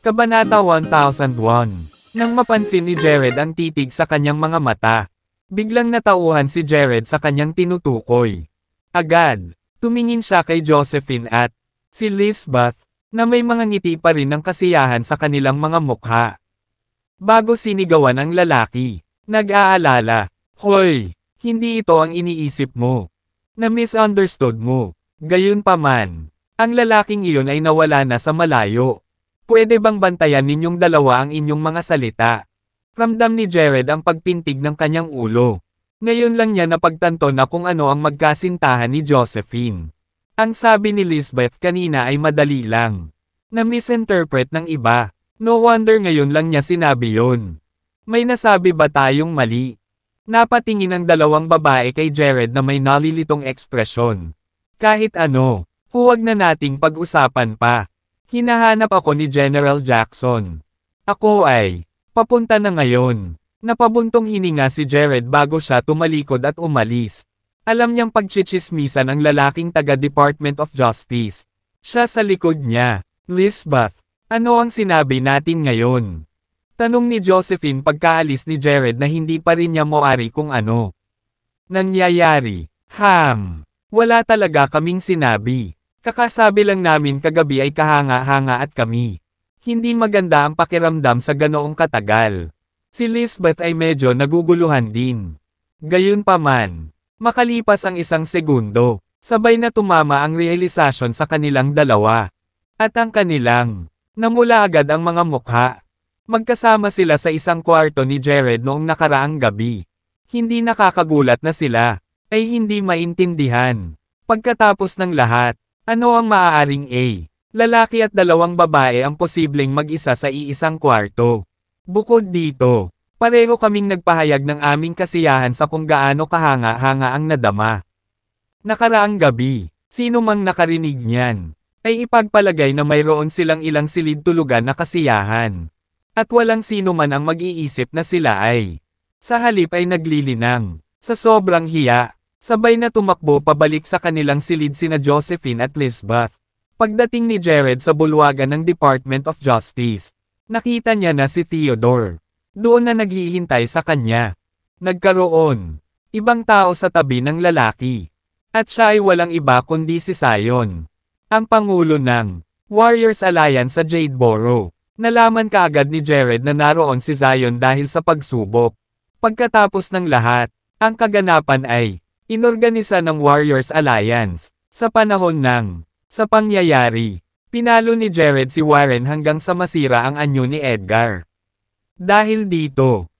Kabanata 1001. Nang mapansin ni Jared ang titig sa kanyang mga mata, biglang natauhan si Jared sa kanyang tinutukoy. Agad, tumingin siya kay Josephine at si Lisbeth, na may mga ngiti pa rin ng kasiyahan sa kanilang mga mukha. Bago sinigawan ang lalaki, nag-aalala, "Hoy, hindi ito ang iniisip mo. Na-misunderstood mo." Gayunpaman, ang lalaking iyon ay nawala na sa malayo. Pwede bang bantayan ninyong dalawa ang inyong mga salita? Ramdam ni Jared ang pagpintig ng kanyang ulo. Ngayon lang niya napagtanto na kung ano ang magkasintahan ni Josephine. Ang sabi ni Lisbeth kanina ay madali lang. Na-misinterpret ng iba. No wonder ngayon lang niya sinabi yon. May nasabi ba tayong mali? Napatingin ang dalawang babae kay Jared na may nalilitong ekspresyon. Kahit ano, huwag na nating pag-usapan pa. Hinahanap ako ni General Jackson. Ako ay papunta na ngayon. Napabuntong hininga si Jared bago siya tumalikod at umalis. Alam niyang pagchichismisan ang lalaking taga-Department of Justice. Siya sa likod niya. Lisbeth, ano ang sinabi natin ngayon? Tanong ni Josephine pagkaalis ni Jared na hindi pa rin niya moari kung ano nangyayari. Wala talaga kaming sinabi. Kakasabi lang namin kagabi ay kahanga-hanga at kami. Hindi maganda ang pakiramdam sa ganoong katagal. Si Lisbeth ay medyo naguguluhan din. Gayunpaman, makalipas ang 1 segundo, sabay na tumama ang realisasyon sa kanilang dalawa. At ang kanilang, namula agad ang mga mukha. Magkasama sila sa isang kwarto ni Jared noong nakaraang gabi. Hindi nakakagulat na sila, ay hindi maintindihan. Pagkatapos ng lahat, ano ang maaaring lalaki at 2 babae ang posibleng mag-isa sa iisang kwarto? Bukod dito, pareho kaming nagpahayag ng aming kasiyahan sa kung gaano kahanga-hanga ang nadama. Nakaraang gabi, sino mang nakarinig niyan, ay ipagpalagay na mayroon silang ilang silid-tulugan na kasiyahan. At walang sino man ang mag-iisip na sila ay, sa halip ay naglilinang, sa sobrang hiya. Sabay na tumakbo pabalik sa kanilang silid sina Josephine at Lisbeth. Pagdating ni Jared sa bulwagan ng Department of Justice, nakita niya na si Theodore. Doon na naghihintay sa kanya. Nagkaroon ibang tao sa tabi ng lalaki. At siya ay walang iba kundi si Zion, ang pangulo ng Warriors Alliance sa Jadeboro. Nalaman kaagad ni Jared na naroon si Zion dahil sa pagsubok. Pagkatapos ng lahat, ang kaganapan ay inorganisa ng Warriors Alliance. Sa panahon sa pangyayari, pinalo ni Jared si Warren hanggang sa masira ang anyo ni Edgar. Dahil dito,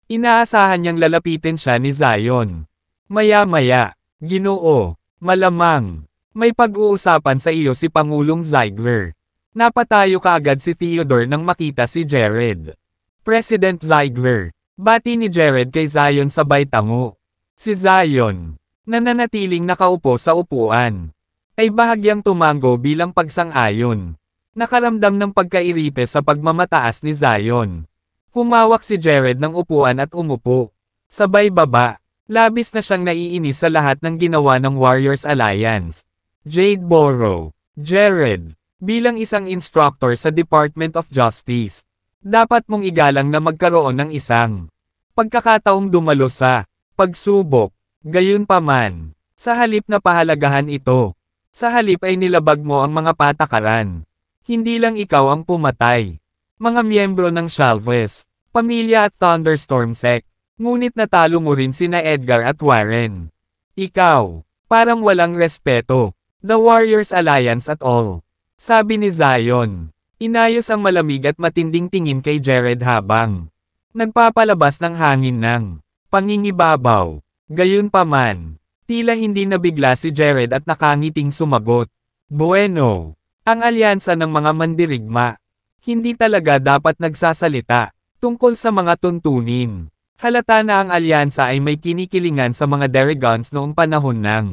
inaasahan niyang lalapitin siya ni Zion. Maya-maya, Ginoo, malamang, may pag-uusapan sa iyo si Pangulong Ziegler. Napatayo kaagad si Theodore nang makita si Jared. President Ziegler, bati ni Jared kay Zion sabay tango. Si Zion, na nanatiling nakaupo sa upuan, ay bahagyang tumango bilang pagsang-ayon. Nakaramdam ng pagkairite sa pagmamataas ni Zion. Humawak si Jared ng upuan at umupo. Sabay baba, labis na siyang naiinis sa lahat ng ginawa ng Warriors Alliance. Jadeboro, Jared, bilang isang instructor sa Department of Justice, dapat mong igalang na magkaroon ng isang pagkakataong dumalo sa pagsubok. Gayunpaman, sa halip na pahalagahan ito, sa halip ay nilabag mo ang mga patakaran. Hindi lang ikaw ang pumatay. Mga miyembro ng Chalvez, pamilya at Thunderstorm Sect, ngunit natalo mo rin sina Edgar at Warren. Ikaw, parang walang respeto. The Warriors Alliance at all. Sabi ni Zion. Inayos ang malamig at matinding tingin kay Jared habang nagpapalabas ng hangin ng pangingibabaw. Gayunpaman, tila hindi nabigla si Jared at nakangiting sumagot. Bueno, ang alyansa ng mga mandirigma. Hindi talaga dapat nagsasalita tungkol sa mga tuntunin. Halata na ang alyansa ay may kinikilingan sa mga Darigons noong panahon ng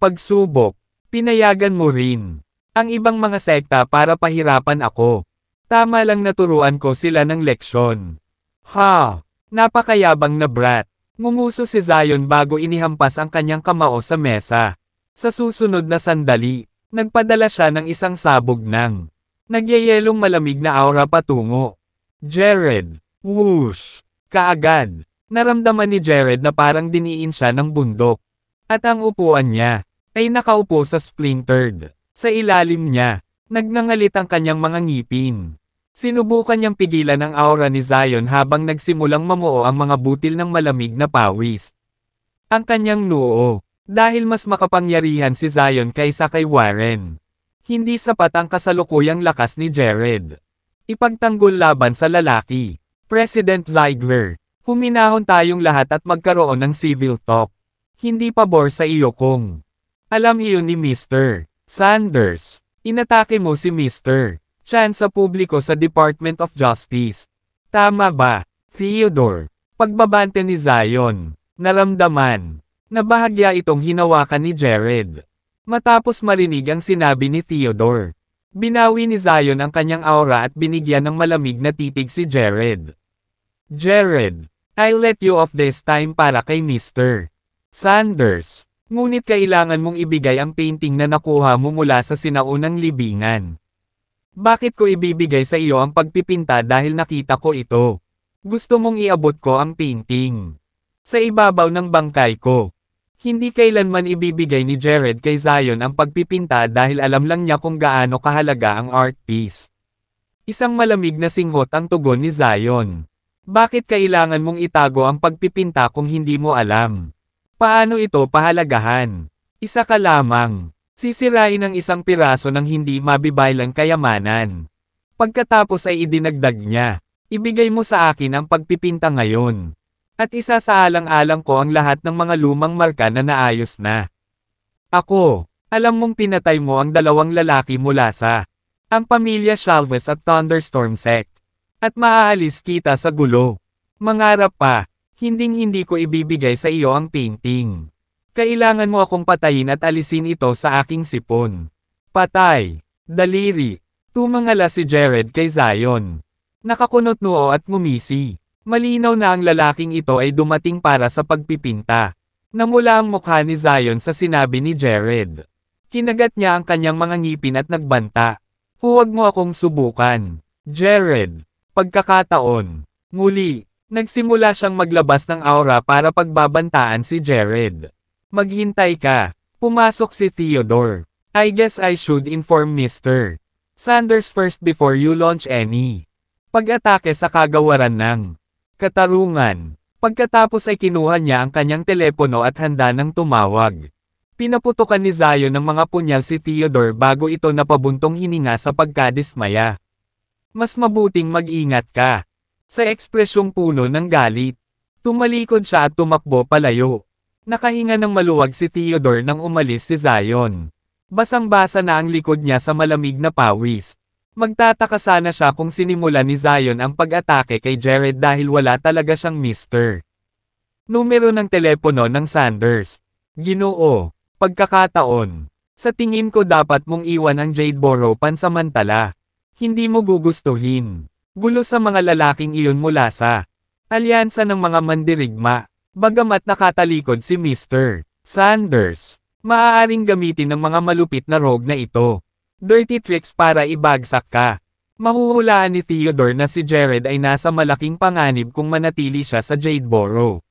pagsubok. Pinayagan mo rin ang ibang mga sekta para pahirapan ako. Tama lang naturuan ko sila ng leksyon. Napakayabang na brat. Ngumuso si Zion bago inihampas ang kanyang kamao sa mesa. Sa susunod na sandali, nagpadala siya ng isang sabog ng nagyayelong malamig na aura patungo. Jared, whoosh! Kaagad, naramdaman ni Jared na parang diniin siya ng bundok. At ang upuan niya ay nakaupo sa splintered. Sa ilalim niya, nagngangalit ang kanyang mga ngipin. Sinubukan niyang pigilan ang aura ni Zion habang nagsimulang mamuo ang mga butil ng malamig na pawis. Ang kanyang noo, dahil mas makapangyarihan si Zion kaysa kay Warren. Hindi sapat ang kasalukuyang lakas ni Jared. Ipagtanggol laban sa lalaki. President Ziegler, huminahon tayong lahat at magkaroon ng civil talk. Hindi pabor sa iyo kung alam iyon ni Mr. Sanders. Inatake mo si Mr. Chan sa publiko sa Department of Justice. Tama ba, Theodore? Pagbabante ni Zion, naramdaman na bahagya itong hinawakan ni Jared. Matapos marinig ang sinabi ni Theodore, binawi ni Zion ang kanyang aura at binigyan ng malamig na titig si Jared. Jared, I'll let you off this time para kay Mr. Sanders. Ngunit kailangan mong ibigay ang painting na nakuha mo mula sa sinaunang libingan. Bakit ko ibibigay sa iyo ang pagpipinta dahil nakita ko ito? Gusto mong iabot ko ang painting sa ibabaw ng bangkay ko. Hindi kailanman ibibigay ni Jared kay Zion ang pagpipinta dahil alam lang niya kung gaano kahalaga ang art piece. Isang malamig na singhot ang tugon ni Zion. Bakit kailangan mong itago ang pagpipinta kung hindi mo alam? Paano ito pahalagahan? Isa ka lamang. Sisirain ang isang piraso ng hindi mabibaylang kayamanan. Pagkatapos ay idinagdag niya, ibigay mo sa akin ang pagpipinta ngayon. At isa sa alang-alang ko ang lahat ng mga lumang marka na naayos na. Ako, alam mong pinatay mo ang dalawang lalaki mula sa ang pamilya Chalves at Thunderstorm Sect. At maaalis kita sa gulo. Mangarap pa, hinding-hindi ko ibibigay sa iyo ang painting. Kailangan mo akong patayin at alisin ito sa aking sipon. Patay. Daliri. Tumangala si Jared kay Zion. Nakakunot noo at ngumisi. Malinaw na ang lalaking ito ay dumating para sa pagpipinta. Namula ang mukha ni Zion sa sinabi ni Jared. Kinagat niya ang kanyang mga ngipin at nagbanta. Huwag mo akong subukan. Jared. Pagkakataon. Muli, nagsimula siyang maglabas ng aura para pagbabantaan si Jared. Maghintay ka. Pumasok si Theodore. I guess I should inform Mr. Sanders first before you launch any pag-atake sa kagawaran ng katarungan. Pagkatapos ay kinuha niya ang kanyang telepono at handa nang tumawag. Pinaputukan ni Zion ng mga punyal si Theodore bago ito napabuntong hininga sa pagkadismaya. Mas mabuting mag-ingat ka. Sa ekspresyong puno ng galit, tumalikod siya at tumakbo palayo. Nakahinga ng maluwag si Theodore nang umalis si Zion. Basang-basa na ang likod niya sa malamig na pawis. Magtataka sana siya kung sinimula ni Zion ang pag-atake kay Jared dahil wala talaga siyang Mr. Numero ng telepono ng Sanders. Ginoo, pagkakataon. Sa tingin ko dapat mong iwan ang Jadeboro pansamantala. Hindi mo gugustuhin. Gulo sa mga lalaking iyon mula sa alyansa ng mga mandirigma. Bagamat nakatalikod si Mr. Sanders, maaaring gamitin ng mga malupit na rogue na ito. Dirty tricks para ibagsak ka. Mahuhulaan ni Theodore na si Jared ay nasa malaking panganib kung manatili siya sa Jadeboro.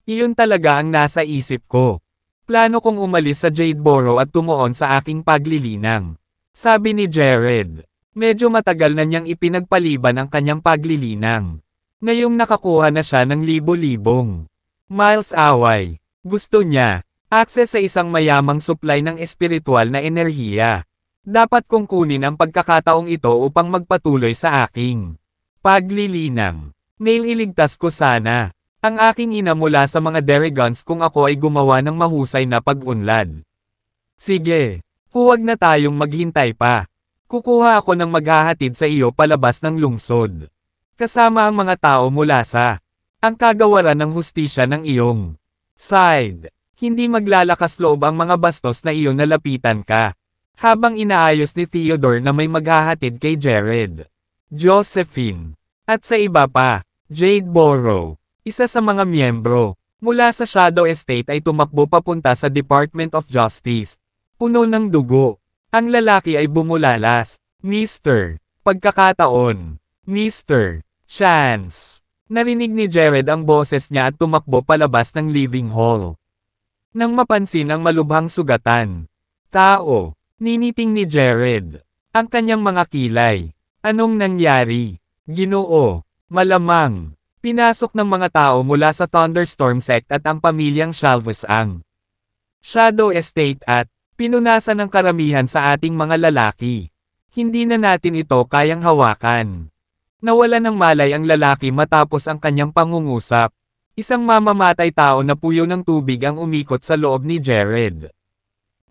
Iyon talaga ang nasa isip ko. Plano kong umalis sa Jadeboro at tumuon sa aking paglilinang. Sabi ni Jared. Medyo matagal na niyang ipinagpaliban ang kanyang paglilinang. Ngayong nakakuha na siya ng libo-libong miles away. Gusto niya, access sa isang mayamang supply ng espiritual na enerhiya. Dapat kong kunin ang pagkakataong ito upang magpatuloy sa aking paglilinang. Nailigtas ko sana ang aking ina mula sa mga Derigons kung ako ay gumawa ng mahusay na pag-unlad. Sige, huwag na tayong maghintay pa. Kukuha ako ng maghahatid sa iyo palabas ng lungsod. Kasama ang mga tao mula sa ang kagawaran ng hustisya ng iyong side. Hindi maglalakas loob ang mga bastos na iyong nalapitan ka. Habang inaayos ni Theodore na may maghahatid kay Jared, Josephine, at sa iba pa, Jadeboro, isa sa mga miyembro mula sa Shadow Estate ay tumakbo papunta sa Department of Justice. Puno ng dugo. Ang lalaki ay bumulalas. Mr. Pagkakataon. Mr. Chance. Narinig ni Jared ang boses niya at tumakbo palabas ng living hall. Nang mapansin ang malubhang sugatan. Tao. Niniting ni Jared. Ang kanyang mga kilay. Anong nangyari? Ginoo. Malamang. Pinasok ng mga tao mula sa Thunderstorm Sect at ang pamilyang Shalvus ang Shadow Estate at pinunasan ng karamihan sa ating mga lalaki. Hindi na natin ito kayang hawakan. Nawala ng malay ang lalaki matapos ang kanyang pangungusap. Isang mamamatay tao na puyo ng tubig ang umikot sa loob ni Jared.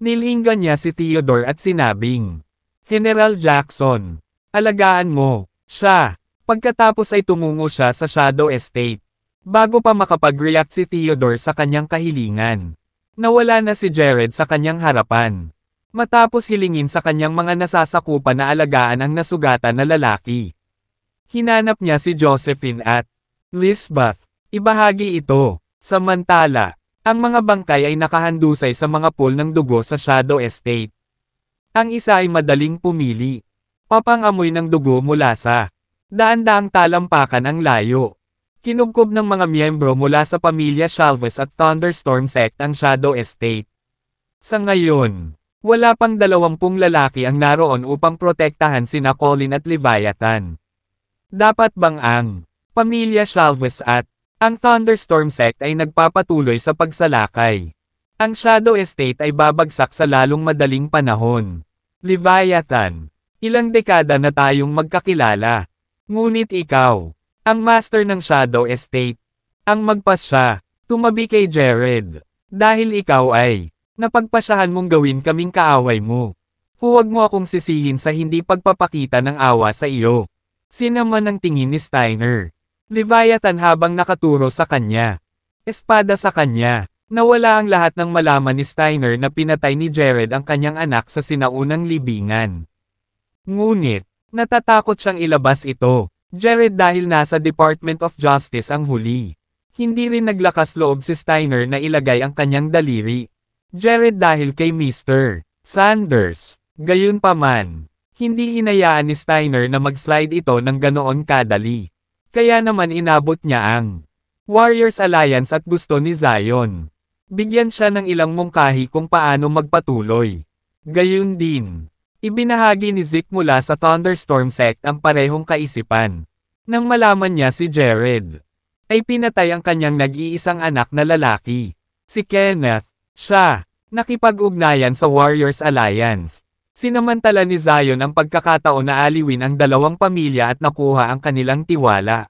Nilinggan niya si Theodore at sinabing, General Jackson, alagaan mo siya. Pagkatapos ay tumungo siya sa Shadow Estate. Bago pa makapag-react si Theodore sa kanyang kahilingan. Nawala na si Jared sa kanyang harapan. Matapos hilingin sa kanyang mga nasasakupan na alagaan ang nasugatan na lalaki. Hinanap niya si Josephine at Lisbeth. Ibahagi ito. Samantala, ang mga bangkay ay nakahandusay sa mga pool ng dugo sa Shadow Estate. Ang isa ay madaling pumili. Papangamoy ng dugo mula sa daan-daang talampakan ang layo. Kinubkob ng mga miyembro mula sa pamilya Shalvus at Thunderstorm Sect ang Shadow Estate. Sa ngayon, wala pang 20 lalaki ang naroon upang protektahan sina Colin at Leviathan. Dapat bang ang pamilya Shalvus at ang Thunderstorm Sect ay nagpapatuloy sa pagsalakay? Ang Shadow Estate ay babagsak sa lalong madaling panahon. Leviathan, ilang dekada na tayong magkakilala. Ngunit ikaw, ang master ng Shadow Estate, ang magpasya, tumabi kay Jared. Dahil ikaw ay napagpasyahan mong gawin kaming kaaway mo. Huwag mo akong sisihin sa hindi pagpapakita ng awa sa iyo. Sinaman ang tingin ni Steiner. Leviathan habang nakaturo sa kanya. Espada sa kanya. Nawala ang lahat ng malaman ni Steiner na pinatay ni Jared ang kanyang anak sa sinaunang libingan. Ngunit, natatakot siyang ilabas ito. Jared dahil nasa Department of Justice ang huli. Hindi rin naglakas loob si Steiner na ilagay ang kanyang daliri. Jared dahil kay Mr. Sanders. Gayunpaman, hindi hinayaan ni Steiner na mag-slide ito ng ganoon kadali. Kaya naman inabot niya ang Warriors Alliance at gusto ni Zion. Bigyan siya ng ilang mungkahi kung paano magpatuloy. Gayun din. Ibinahagi ni Zeke mula sa Thunderstorm Sect ang parehong kaisipan. Nang malaman niya si Jared, ay pinatay ang kanyang nag-iisang anak na lalaki. Si Kenneth, siya, nakipag-ugnayan sa Warriors Alliance. Sinamantala ni Zion ang pagkakataon na aliwin ang dalawang pamilya at nakuha ang kanilang tiwala.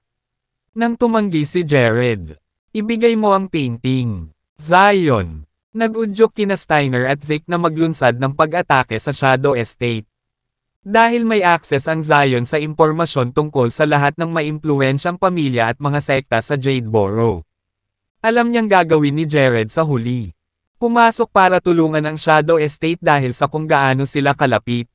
Nang tumanggi si Jared, ibigay mo ang painting. Zion. Nag-udyok kina Steiner at Zeke na maglunsad ng pag-atake sa Shadow Estate. Dahil may access ang Zion sa impormasyon tungkol sa lahat ng maimpluwensyang pamilya at mga sekta sa Jadeboro. Alam niyang gagawin ni Jared sa huli. Pumasok para tulungan ang Shadow Estate dahil sa kung gaano sila kalapit.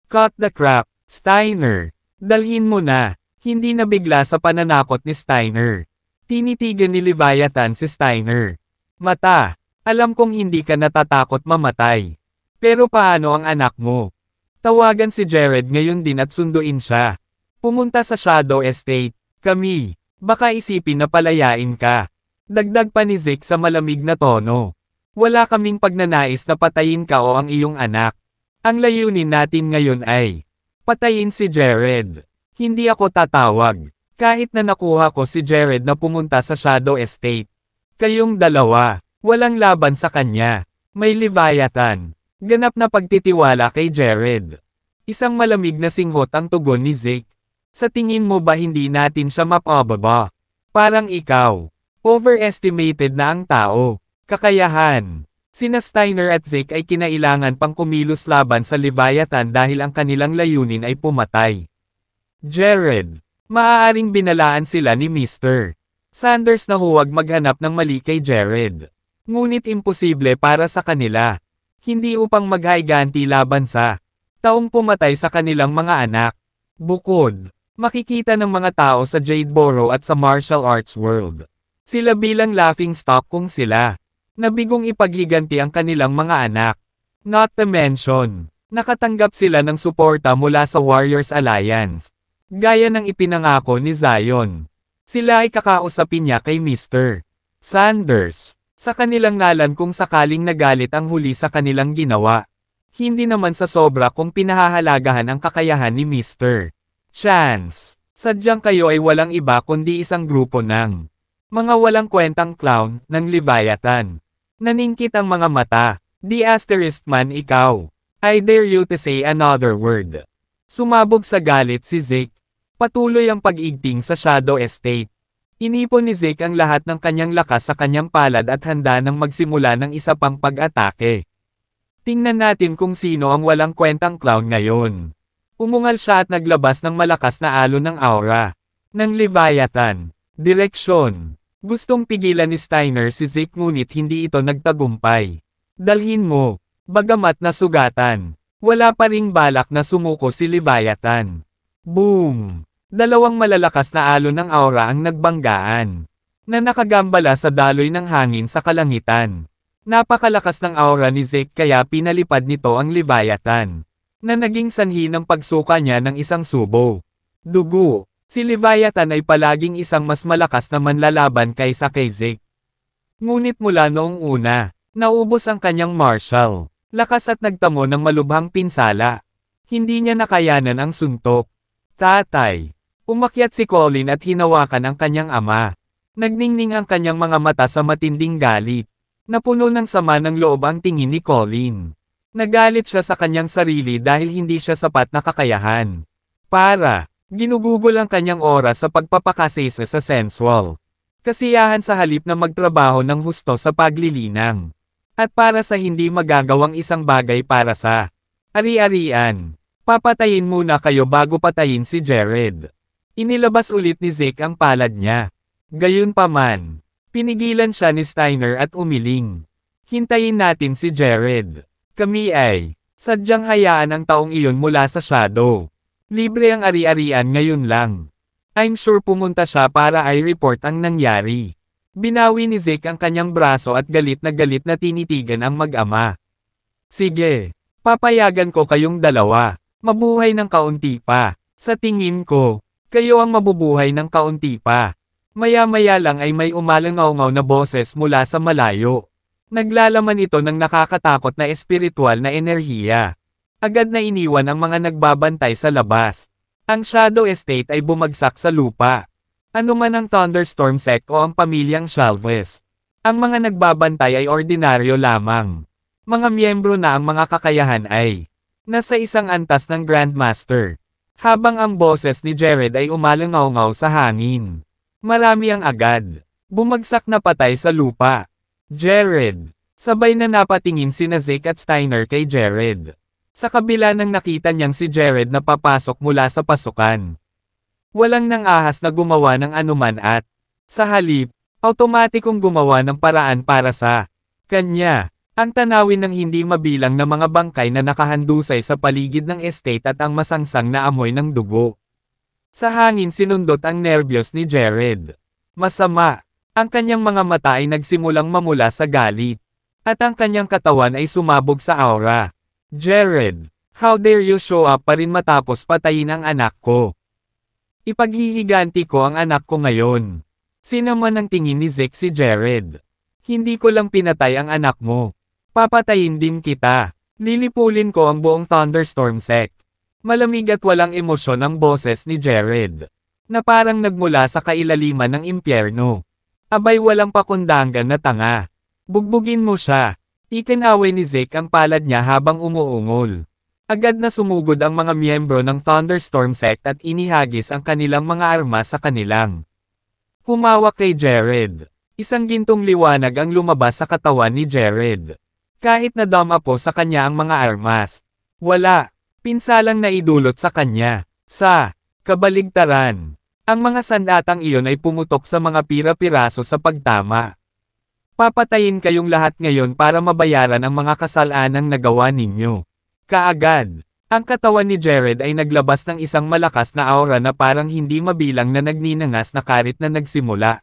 Cut the crap, Steiner. Dalhin mo na. Hindi nabigla sa pananakot ni Steiner. Tinitigan ni Leviathan si Steiner. Mata. Alam kong hindi ka natatakot mamatay. Pero paano ang anak mo? Tawagan si Jared ngayon din at sunduin siya. Pumunta sa Shadow Estate. Kami. Baka isipin na palayain ka. Dagdag pa ni Zeke sa malamig na tono. Wala kaming pagnanais na patayin ka o ang iyong anak. Ang layunin natin ngayon ay patayin si Jared. Hindi ako tatawag. Kahit na nakuha ko si Jared na pumunta sa Shadow Estate. Kayong dalawa. Walang laban sa kanya. May Leviathan. Ganap na pagtitiwala kay Jared. Isang malamig na singhot ang tugon ni Zeke. Sa tingin mo ba hindi natin siya mapababa? Parang ikaw. Overestimated na ang tao. Kakayahan. Sina Steiner at Zeke ay kinailangan pang kumilos laban sa Leviathan dahil ang kanilang layunin ay pumatay. Jared. Maaaring binalaan sila ni Mr. Sanders na huwag maghanap ng mali kay Jared. Ngunit imposible para sa kanila. Hindi upang maghaiganti laban sa taong pumatay sa kanilang mga anak. Bukod, makikita ng mga tao sa Jadeboro at sa martial arts world. Sila bilang laughingstock kung sila. Nabigong ipaghiganti ang kanilang mga anak. Not to mention, nakatanggap sila ng suporta mula sa Warriors Alliance. Gaya ng ipinangako ni Zion. Sila ay kakausapin niya kay Mr. Sanders. Sa kanilang ngalan kung sakaling nagalit ang huli sa kanilang ginawa. Hindi naman sa sobra kung pinahahalagahan ang kakayahan ni Mr. Chance. Sadyang kayo ay walang iba kundi isang grupo ng mga walang kwentang clown ng Leviathan. Naningkit ang mga mata. The asterisk man ikaw. I dare you to say another word. Sumabog sa galit si Zeke. Patuloy ang pag-igting sa Shadow Estate. Inipon ni Zeke ang lahat ng kanyang lakas sa kanyang palad at handa nang magsimula ng isa pang pag-atake. Tingnan natin kung sino ang walang kwentang clown ngayon. Umungal siya at naglabas ng malakas na alon ng aura ng Leviathan. Direksyon. Gustong pigilan ni Steiner si Zeke ngunit hindi ito nagtagumpay. Dalhin mo. Bagamat nasugatan. Wala pa ring balak na sumuko si Leviathan. Boom! Dalawang malalakas na alon ng aura ang nagbanggaan. Na nakagambala sa daloy ng hangin sa kalangitan. Napakalakas ng aura ni Zeke kaya pinalipad nito ang Leviathan. Na naging sanhi ng pagsuka niya ng isang subo. Dugo. Si Leviathan ay palaging isang mas malakas na manlalaban kaysa kay Zeke. Ngunit mula noong una, naubos ang kanyang martial lakas at nagtamo ng malubhang pinsala. Hindi niya nakayanan ang suntok. Tatay. Umakyat si Colin at hinawakan ang kanyang ama. Nagningning ang kanyang mga mata sa matinding galit. Napuno ng sama ng loob ang tingin ni Colin. Nagalit siya sa kanyang sarili dahil hindi siya sapat na kakayahan. Ginugugol ang kanyang oras sa pagpapakasisa sa sensual. Kasiyahan sa halip na magtrabaho ng husto sa paglilinang. At para sa hindi magagawang isang bagay para sa ari-arian. Papatayin muna kayo bago patayin si Jared. Inilabas ulit ni Zeke ang palad niya. Gayunpaman, pinigilan siya ni Steiner at umiling. Hintayin natin si Jared. Kami ay sadyang hayaan ang taong iyon mula sa shadow. Libre ang ari-arian ngayon lang. I'm sure pumunta siya para i-report ang nangyari. Binawi ni Zeke ang kanyang braso at galit na tinitigan ang mag-ama. Sige, papayagan ko kayong dalawa. Mabuhay ng kaunti pa. Sa tingin ko, kayo ang mabubuhay ng kaunti pa. Maya-maya lang ay may umalangaw-ngaw na boses mula sa malayo. Naglalaman ito ng nakakatakot na espiritual na enerhiya. Agad na iniwan ang mga nagbabantay sa labas. Ang Shadow Estate ay bumagsak sa lupa. Ano man ang Thunderstorm Sect o ang pamilyang Shalvest. Ang mga nagbabantay ay ordinaryo lamang. Mga miyembro na ang mga kakayahan ay nasa isang antas ng Grandmaster. Habang ang boses ni Jared ay umalangaw-ngaw sa hangin. Marami ang agad. Bumagsak na patay sa lupa. Jared. Sabay na napatingin sina Zeke at Steiner kay Jared. Sa kabila ng nakita niyang si Jared na papasok mula sa pasukan. Walang nang ahas na gumawa ng anuman at, sa halip, automatikong gumawa ng paraan para sa kanya. Ang tanawin ng hindi mabilang na mga bangkay na nakahandusay sa paligid ng estate at ang masangsang na amoy ng dugo. Sa hangin sinundot ang nerbiyos ni Jared. Masama. Ang kanyang mga mata ay nagsimulang mamula sa galit. At ang kanyang katawan ay sumabog sa aura. Jared, how dare you show up pa rin matapos patayin ang anak ko? Ipaghihiganti ko ang anak ko ngayon. Sinaman ang tingin ni Zeke si Jared. Hindi ko lang pinatay ang anak mo. Papatayin din kita. Lilipulin ko ang buong Thunderstorm Sect. Malamig at walang emosyon ang boses ni Jared. Na parang nagmula sa kailaliman ng impyerno. Abay walang pakundangan na tanga. Bugbugin mo siya. Ikinaway ni Zeke ang palad niya habang umuungol. Agad na sumugod ang mga miyembro ng Thunderstorm Sect at inihagis ang kanilang mga armas sa kanilang. Humawak kay Jared. Isang gintong liwanag ang lumabas sa katawan ni Jared. Kahit nadama po sa kanya ang mga armas. Wala. Pinsalang naidulot sa kanya. Sa kabaligtaran. Ang mga sandatang iyon ay pumutok sa mga pira-piraso sa pagtama. Papatayin kayong lahat ngayon para mabayaran ang mga kasalanang nagawa ninyo. Kaagad. Ang katawan ni Jared ay naglabas ng isang malakas na aura na parang hindi mabilang na nagninangas na karit na nagsimula.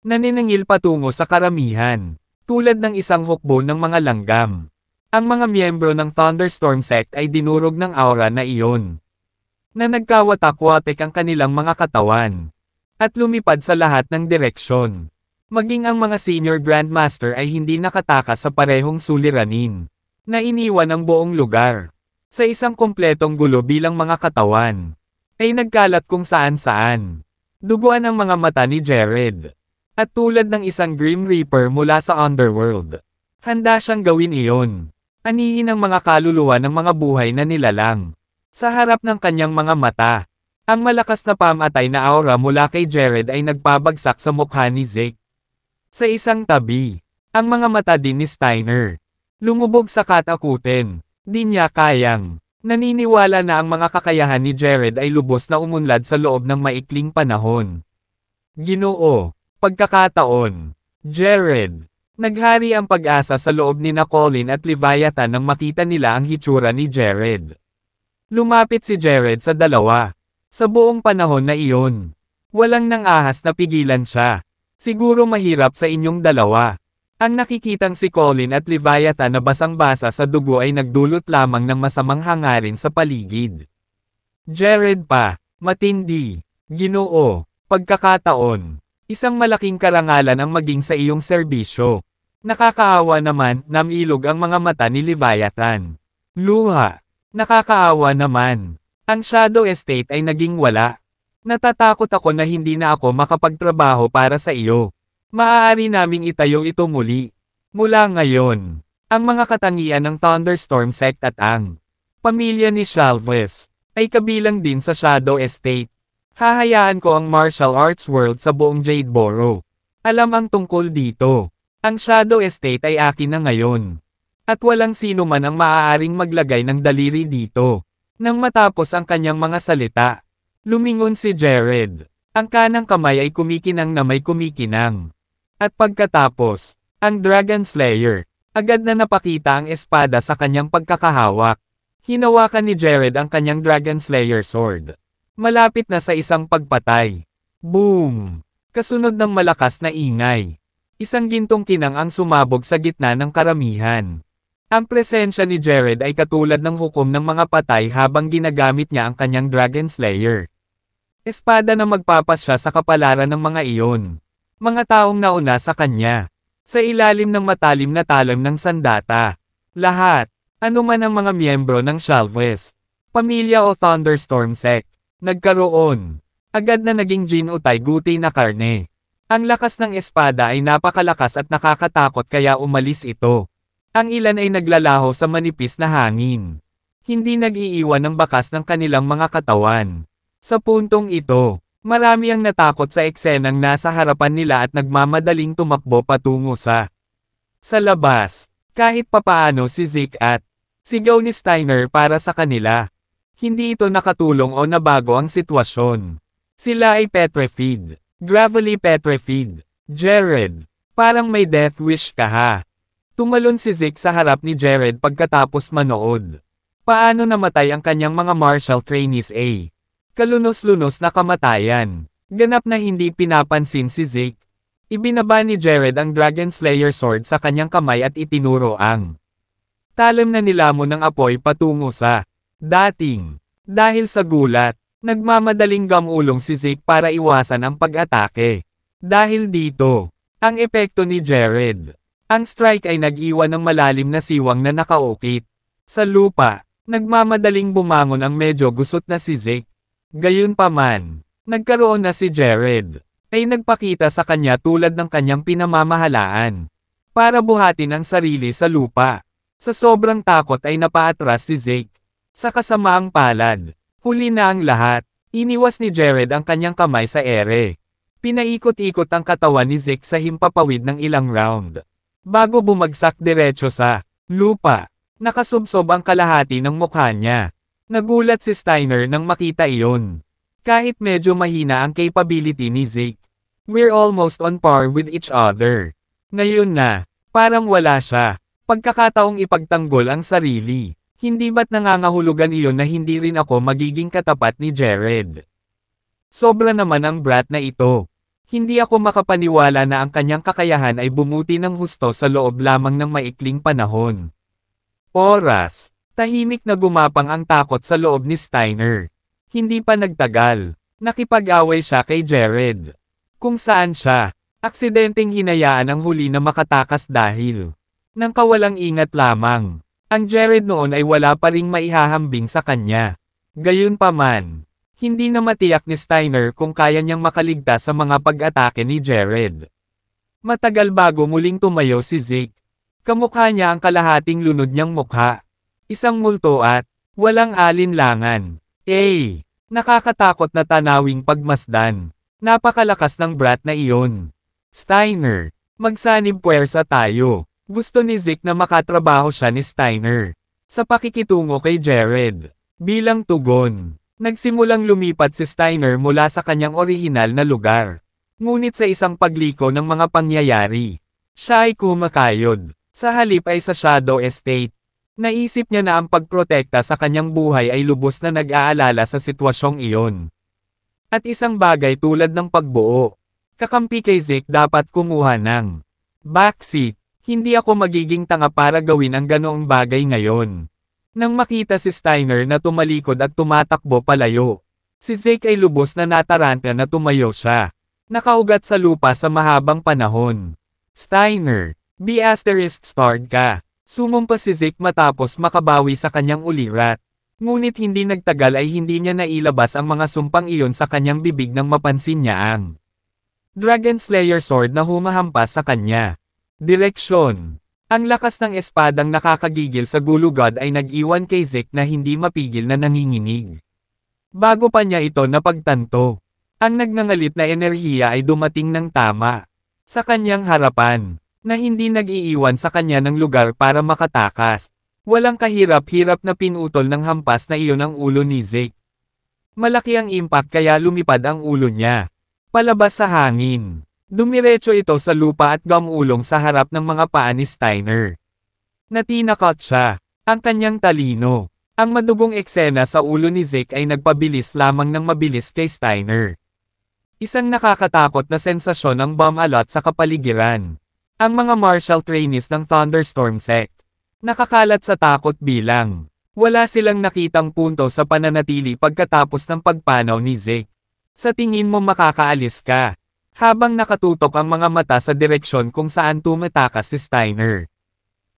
naniningil patungo sa karamihan, tulad ng isang hukbo ng mga langgam. Ang mga miyembro ng Thunderstorm Sect ay dinurog ng aura na iyon, na nagkawatak-watek ang kanilang mga katawan, at lumipad sa lahat ng direksyon. Maging ang mga Senior Grandmaster ay hindi nakatakas sa parehong suliranin, na iniwan ang buong lugar. Sa isang kompletong gulo bilang mga katawan, ay nagkalat kung saan-saan. Duguan ang mga mata ni Jared. At tulad ng isang Grim Reaper mula sa Underworld, handa siyang gawin iyon. Anihin ang mga kaluluwa ng mga buhay na nilalang. Sa harap ng kanyang mga mata, ang malakas na pamatay na aura mula kay Jared ay nagpabagsak sa mukha ni Zeke. Sa isang tabi, ang mga mata din ni Steiner lumubog sa katakutin. Di niya kayang. Naniniwala na ang mga kakayahan ni Jared ay lubos na umunlad sa loob ng maikling panahon. Ginoo. Pagkakataon. Jared. Naghari ang pag-asa sa loob ni Colin at Leviathan nang makita nila ang hitsura ni Jared. Lumapit si Jared sa dalawa. Sa buong panahon na iyon, walang nang-ahas na pigilan siya. Siguro mahirap sa inyong dalawa. Ang nakikitang si Colin at Leviathan na basang-basa sa dugo ay nagdulot lamang ng masamang hangarin sa paligid. Jared pa, matindi. Ginoo. Pagkakataon. Isang malaking karangalan ang maging sa iyong serbisyo. Nakakaawa naman, namilog ang mga mata ni Leviathan. Luha. Nakakaawa naman. Ang Shadow Estate ay naging wala. Natatakot ako na hindi na ako makapagtrabaho para sa iyo. Maaari naming itayo ito muli. Mula ngayon, ang mga katangian ng Thunderstorm Sect at ang pamilya ni Shalvest ay kabilang din sa Shadow Estate. Hahayaan ko ang martial arts world sa buong Jadeboro. Alam ang tungkol dito. Ang Shadow Estate ay akin na ngayon. At walang sino man ang maaaring maglagay ng daliri dito. Nang matapos ang kanyang mga salita, lumingon si Jared. Ang kanang kamay ay kumikinang na may kumikinang. At pagkatapos, ang Dragon Slayer, agad na napakita ang espada sa kanyang pagkakahawak. Hinawakan ni Jared ang kanyang Dragon Slayer sword. Malapit na sa isang pagpatay. Boom! Kasunod ng malakas na ingay. Isang gintong kinang ang sumabog sa gitna ng karamihan. Ang presensya ni Jared ay katulad ng hukom ng mga patay habang ginagamit niya ang kanyang Dragon Slayer. Espada na magpapasya sa kapalaran ng mga iyon. Mga taong nauna sa kanya. Sa ilalim ng matalim na talim ng sandata. Lahat, anuman ang mga miyembro ng Shalvest, pamilya o Thunderstorm Sect, nagkaroon. Agad na naging Jin-Utay guti na karne. Ang lakas ng espada ay napakalakas at nakakatakot kaya umalis ito. Ang ilan ay naglalaho sa manipis na hangin. Hindi nag-iiwan ng bakas ng kanilang mga katawan. Sa puntong ito, marami ang natakot sa eksenang nasa harapan nila at nagmamadaling tumakbo patungo sa labas. Kahit papaano si Zeke at sigaw ni Steiner para sa kanila. Hindi ito nakatulong o nabago ang sitwasyon. Sila ay petrified. Gravely petrified. Jared, parang may death wish ka ha. Tumalon si Zeke sa harap ni Jared pagkatapos manood. Paano namatay ang kanyang mga martial trainees A? Kalunos-lunos na kamatayan. Ganap na hindi pinapansin si Zeke. Ibinaba ni Jared ang Dragon Slayer sword sa kanyang kamay at itinuro ang talim na nilamon ng apoy patungo sa dating. Dahil sa gulat, nagmamadaling gamulong si Zeke para iwasan ang pag-atake. Dahil dito, ang epekto ni Jared. Ang strike ay nag-iwan ng malalim na siwang na nakaukit. Sa lupa, nagmamadaling bumangon ang medyo gusot na si Zeke. Gayunpaman, nagkaroon na si Jared. Ay nagpakita sa kanya tulad ng kanyang pinamamahalaan. Para buhatin ang sarili sa lupa. Sa sobrang takot ay napaatras si Zeke. Sa kasamaang palad, huli na ang lahat. Iniwas ni Jared ang kanyang kamay sa ere. Pinaikot-ikot ang katawan ni Zeke sa himpapawid ng ilang round. Bago bumagsak diretso sa lupa, nakasubsob ang kalahati ng mukha niya. Nagulat si Steiner nang makita iyon. Kahit medyo mahina ang capability ni Zeke, we're almost on par with each other. Ngayon na, parang wala siya. Pagkakataong ipagtanggol ang sarili. Hindi ba't nangangahulugan iyon na hindi rin ako magiging katapat ni Jared? Sobra naman ang brat na ito. Hindi ako makapaniwala na ang kanyang kakayahan ay bumuti ng husto sa loob lamang ng maikling panahon. Oras. Tahimik na gumapang ang takot sa loob ni Steiner. Hindi pa nagtagal. Nakipag-away siya kay Jared. Kung saan siya, aksidenteng hinayaan ang huli na makatakas dahil nang kawalang ingat lamang. Ang Jared noon ay wala pa ring maihahambing sa kanya. Gayunpaman, hindi na matiyak ni Steiner kung kaya niyang makaligtas sa mga pag-atake ni Jared. Matagal bago muling tumayo si Zeke. Kamukha niya ang kalahating lunod niyang mukha. Isang multo at walang alinlangan. Nakakatakot na tanawing pagmasdan. Napakalakas ng brat na iyon. Steiner, magsanib puwersa tayo. Gusto ni Zeke na makatrabaho siya ni Steiner. Sa pakikitungo kay Jared. Bilang tugon, nagsimulang lumipat si Steiner mula sa kanyang orihinal na lugar. Ngunit sa isang pagliko ng mga pangyayari, siya ay kumakayod. Sa halip ay sa Shadow Estate. Naisip niya na ang pagprotekta sa kanyang buhay ay lubos na nag-aalala sa sitwasyong iyon. At isang bagay tulad ng pagbuo. Kakampi kay Zeke dapat kumuha ng backseat. Hindi ako magiging tanga para gawin ang ganoong bagay ngayon. Nang makita si Steiner na tumalikod at tumatakbo palayo, si Zeke ay lubos na nataranta na tumayo siya. Nakaugat sa lupa sa mahabang panahon. Steiner, ***** ka. Sumumpa si Zeke matapos makabawi sa kanyang ulirat. Ngunit hindi nagtagal ay hindi niya nailabas ang mga sumpang iyon sa kanyang bibig nang mapansin niya ang Dragon Slayer Sword na humahampas sa kanya. Direksyon. Ang lakas ng espadang nakakagigil sa gulugod ay nag-iwan kay Zeke na hindi mapigil na nanginginig. Bago pa niya ito napagtanto, ang nagngangalit na enerhiya ay dumating ng tama sa kanyang harapan, na hindi nag-iiwan sa kanya ng lugar para makatakas. Walang kahirap-hirap na pinutol ng hampas na iyon ang ulo ni Zeke. Malaki ang impact kaya lumipad ang ulo niya palabas sa hangin. Dumiretso ito sa lupa at gumulong sa harap ng mga paa ni Steiner. Natinakot siya. Ang kanyang talino. Ang madugong eksena sa ulo ni Zeke ay nagpabilis lamang ng mabilis kay Steiner. Isang nakakatakot na sensasyon ang bomb-alot sa kapaligiran. Ang mga martial trainees ng Thunderstorm Sect. Nakakalat sa takot bilang wala silang nakitang punto sa pananatili pagkatapos ng pagpanaw ni Zeke. Sa tingin mo makakaalis ka. Habang nakatutok ang mga mata sa direksyon kung saan tumatakas si Steiner.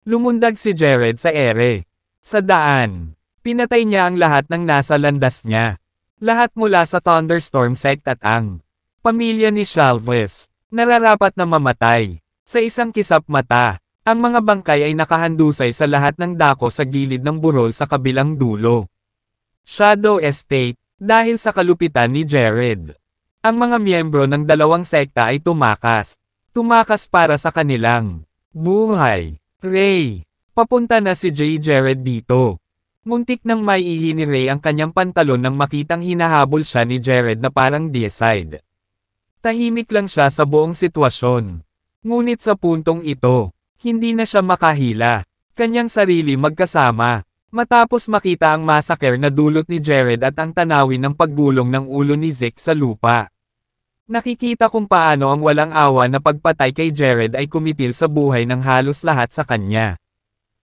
Lumundag si Jared sa ere. Sa daan, pinatay niya ang lahat ng nasa landas niya. Lahat mula sa Thunderstorm Sect at ang pamilya ni Shalvis, nararapat na mamatay. Sa isang kisap mata, ang mga bangkay ay nakahandusay sa lahat ng dako sa gilid ng burol sa kabilang dulo. Shadow Estate, dahil sa kalupitan ni Jared. Ang mga miyembro ng dalawang sekta ay tumakas. Tumakas para sa kanilang buhay. Ray, papunta na si Jared dito. Muntik nang maiihi ni Ray ang kanyang pantalon nang makitang hinahabol siya ni Jared na parang deicide. Tahimik lang siya sa buong sitwasyon. Ngunit sa puntong ito, hindi na siya makahila. Kanyang sarili magkasama. Matapos makita ang massacre na dulot ni Jared at ang tanawin ng paggulong ng ulo ni Zeke sa lupa. Nakikita kung paano ang walang awa na pagpatay kay Jared ay kumitil sa buhay ng halos lahat sa kanya.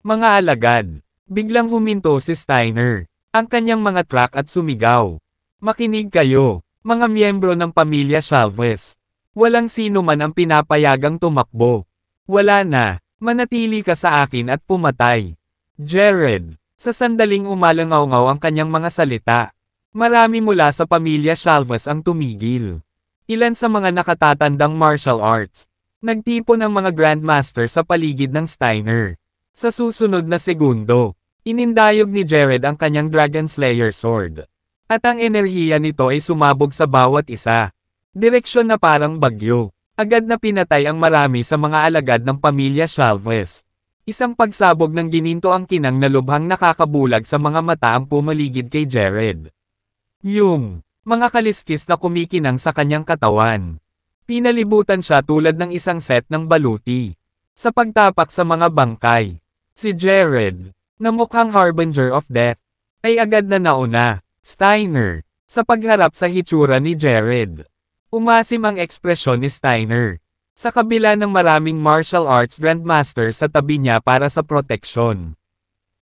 Mga alagad, biglang huminto si Steiner, ang kanyang mga truck at sumigaw. Makinig kayo, mga miyembro ng pamilya Shalvis. Walang sino man ang pinapayagang tumakbo. Wala na, manatili ka sa akin at pumatay. Jared. Sa sandaling umalangaw-ngaw ang kanyang mga salita. Marami mula sa pamilya Shalvis ang tumigil. Ilan sa mga nakatatandang martial arts. Nagtipon ang mga grandmaster sa paligid ng Steiner. Sa susunod na segundo, inindayog ni Jared ang kanyang Dragon Slayer Sword. At ang enerhiya nito ay sumabog sa bawat isa. Direksyon na parang bagyo. Agad na pinatay ang marami sa mga alagad ng pamilya Shalvis. Isang pagsabog ng gininto ang kinang na lubhang nakakabulag sa mga mata ang pumaligid kay Jared. Yung mga kaliskis na kumikinang sa kanyang katawan. Pinalibutan siya tulad ng isang set ng baluti. Sa pagtapak sa mga bangkay, si Jared, na mukhang harbinger of death, ay agad na nauna. Steiner, sa pagharap sa hitsura ni Jared. Umasim ang ekspresyon ni Steiner. Sa kabila ng maraming martial arts grandmaster sa tabi niya para sa proteksyon.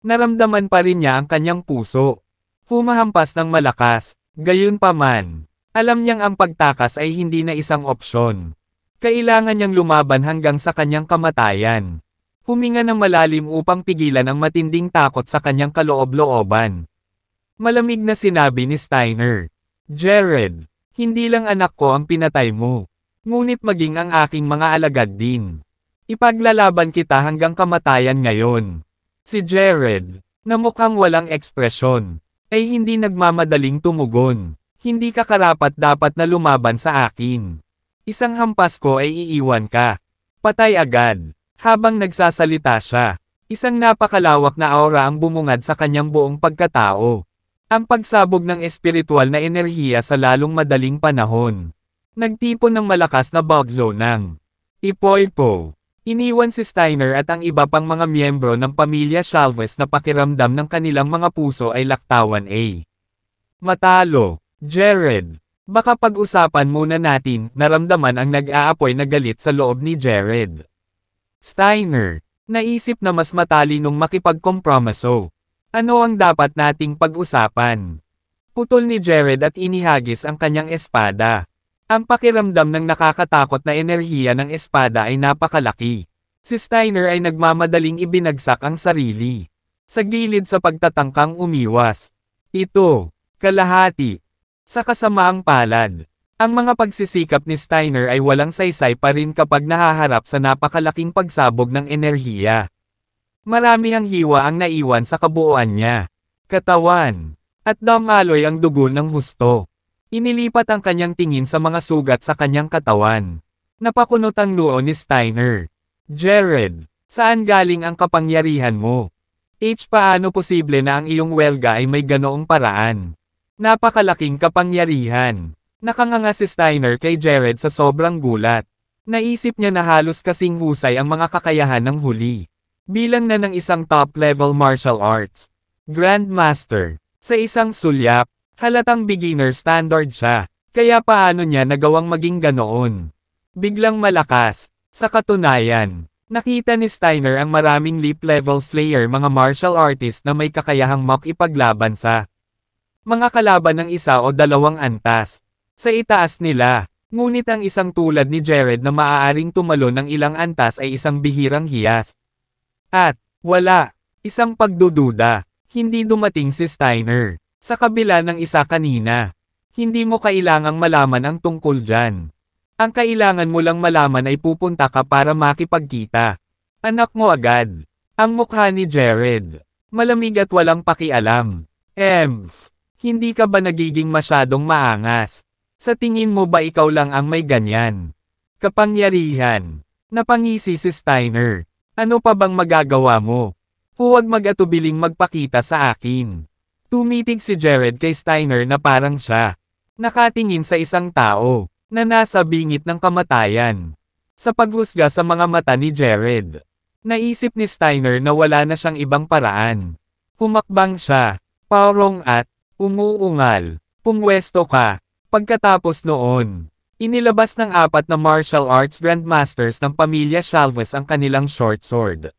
Naramdaman pa rin niya ang kanyang puso. Humahampas ng malakas, gayunpaman. Alam niyang ang pagtakas ay hindi na isang opsyon. Kailangan niyang lumaban hanggang sa kanyang kamatayan. Huminga ng malalim upang pigilan ang matinding takot sa kanyang kaloob-looban. Malamig na sinabi ni Steiner. Jared, hindi lang anak ko ang pinatay mo. Ngunit maging ang aking mga alagad din. Ipaglalaban kita hanggang kamatayan ngayon. Si Jared, na mukhang walang ekspresyon, ay hindi nagmamadaling tumugon. Hindi ka karapat-dapat na lumaban sa akin. Isang hampas ko ay iiwan ka. Patay agad. Habang nagsasalita siya, isang napakalawak na aura ang bumungad sa kanyang buong pagkatao. Ang pagsabog ng espiritual na enerhiya sa lalong madaling panahon. Nagtipon ng malakas na bagzo ng Ipoipo. Iniwan si Steiner at ang iba pang mga miyembro ng pamilya Chalves na pakiramdam ng kanilang mga puso ay laktawan matalo. Jared. Baka pag-usapan muna natin, naramdaman ang nag-aapoy na galit sa loob ni Jared. Steiner. Naisip na mas matalinong makipagkompromiso. Ano ang dapat nating pag-usapan? Putol ni Jared at inihagis ang kanyang espada. Ang pakiramdam ng nakakatakot na enerhiya ng espada ay napakalaki. Si Steiner ay nagmamadaling ibinagsak ang sarili. Sa gilid sa pagtatangkang umiwas. Ito, kalahati. Sa kasamaang palad, ang mga pagsisikap ni Steiner ay walang saysay pa rin kapag nahaharap sa napakalaking pagsabog ng enerhiya. Marami ang hiwa ang naiwan sa kabuuan niya. Katawan. At damaloy ang dugo ng husto. Inilipat ang kanyang tingin sa mga sugat sa kanyang katawan. Napakunot ang noo ni Steiner. Jared, saan galing ang kapangyarihan mo? Paano posible na ang iyong welga ay may ganoong paraan? Napakalaking kapangyarihan. Nakanganga si Steiner kay Jared sa sobrang gulat. Naisip niya na halos kasing husay ang mga kakayahan ng huli. Bilang na ng isang top-level martial arts Grandmaster. Sa isang sulyap, halatang beginner standard siya. Kaya paano niya nagawang maging ganoon? Biglang malakas. Sa katunayan, nakita ni Steiner ang maraming leap-level slayer mga martial artist na may kakayahang makipaglaban sa mga kalaban ng isa o dalawang antas. Sa itaas nila, ngunit ang isang tulad ni Jared na maaaring tumalon ng ilang antas ay isang bihirang hiyas. At, wala, isang pagdududa, hindi dumating si Steiner. Sa kabila ng isa kanina, hindi mo kailangang malaman ang tungkol dyan. Ang kailangan mo lang malaman ay pupunta ka para makipagkita. Anak mo agad. Ang mukha ni Jared. Malamig at walang pakialam. Hindi ka ba nagiging masyadong maangas? Sa tingin mo ba ikaw lang ang may ganyan? Kapangyarihan. Napangisi si Steiner. Ano pa bang magagawa mo? Huwag mag-atubiling magpakita sa akin. Tumitig si Jared kay Steiner na parang siya. Nakatingin sa isang tao, na nasa bingit ng kamatayan. Sa paghusga sa mga mata ni Jared, naisip ni Steiner na wala na siyang ibang paraan. Humakbang siya, parong at, umuungal, pumwesto ka. Pagkatapos noon, inilabas ng 4 na martial arts grandmasters ng pamilya Chalves ang kanilang short sword.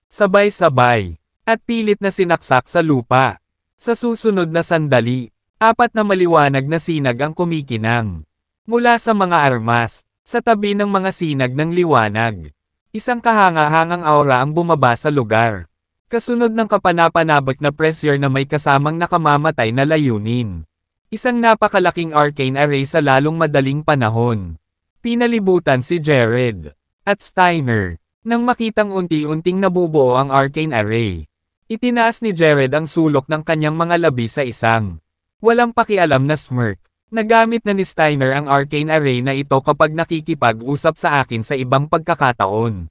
Sabay-sabay, at pilit na sinaksak sa lupa. Sa susunod na sandali, 4 na maliwanag na sinag ang kumikinang. Mula sa mga armas, sa tabi ng mga sinag ng liwanag. Isang kahanga-hangang aura ang bumaba sa lugar. Kasunod ng kapanapanabik na pressure na may kasamang nakamamatay na layunin. Isang napakalaking arcane array sa lalong madaling panahon. Pinalibutan si Jared at Steiner nang makitang unti-unting nabubuo ang arcane array. Itinaas ni Jared ang sulok ng kanyang mga labi sa isang walang pakialam na smirk. Nagamit na ni Steiner ang arcane array na ito kapag nakikipag-usap sa akin sa ibang pagkakataon.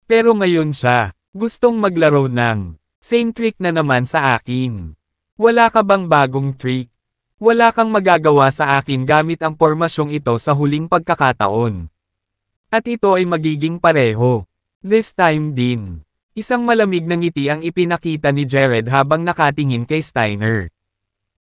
Pero ngayon siya gustong maglaro ng same trick na naman sa akin. Wala ka bang bagong trick? Wala kang magagawa sa akin gamit ang pormasyong ito sa huling pagkakataon. At ito ay magiging pareho. This time din. Isang malamig na ngiti ang ipinakita ni Jared habang nakatingin kay Steiner.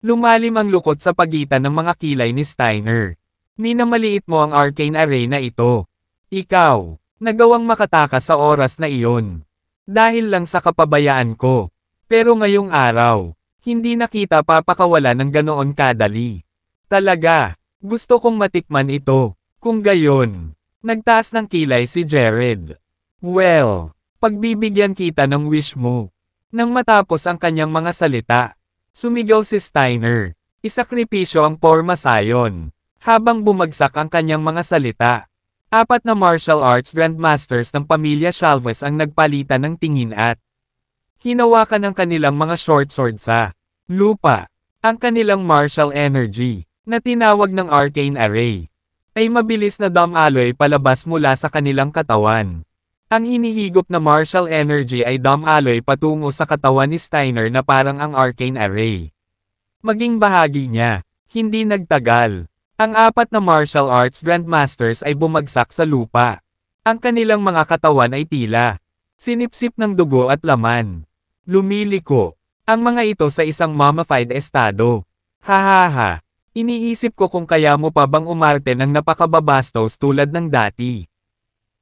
Lumalim ang lukot sa pagitan ng mga kilay ni Steiner. Minamaliit mo ang arcane array na ito. Ikaw, nagawang makatakas sa oras na iyon. Dahil lang sa kapabayaan ko. Pero ngayong araw, hindi na kita papakawala ng ganoon kadali. Talaga, gusto kong matikman ito. Kung gayon, nagtaas ng kilay si Jared. Well, pagbibigyan kita ng wish mo. Nang matapos ang kanyang mga salita, sumigaw si Steiner. Isakripisyo ang Pormasayon. Habang bumagsak ang kanyang mga salita. 4 na martial arts grandmasters ng pamilya Chalvez ang nagpalitan ng tingin at hinawakan ang kanilang mga short sword sa lupa. Ang kanilang martial energy, na tinawag ng arcane array, ay mabilis na damaloy palabas mula sa kanilang katawan. Ang hinihigop na martial energy ay damaloy patungo sa katawan ni Steiner na parang ang arcane array. Maging bahagi niya, hindi nagtagal. Ang 4 na martial arts grandmasters ay bumagsak sa lupa. Ang kanilang mga katawan ay tila sinipsip ng dugo at laman. Lumiliko ang mga ito sa isang mummified estado. Hahaha, iniisip ko kung kaya mo pa bang umarte ng napakababastos tulad ng dati.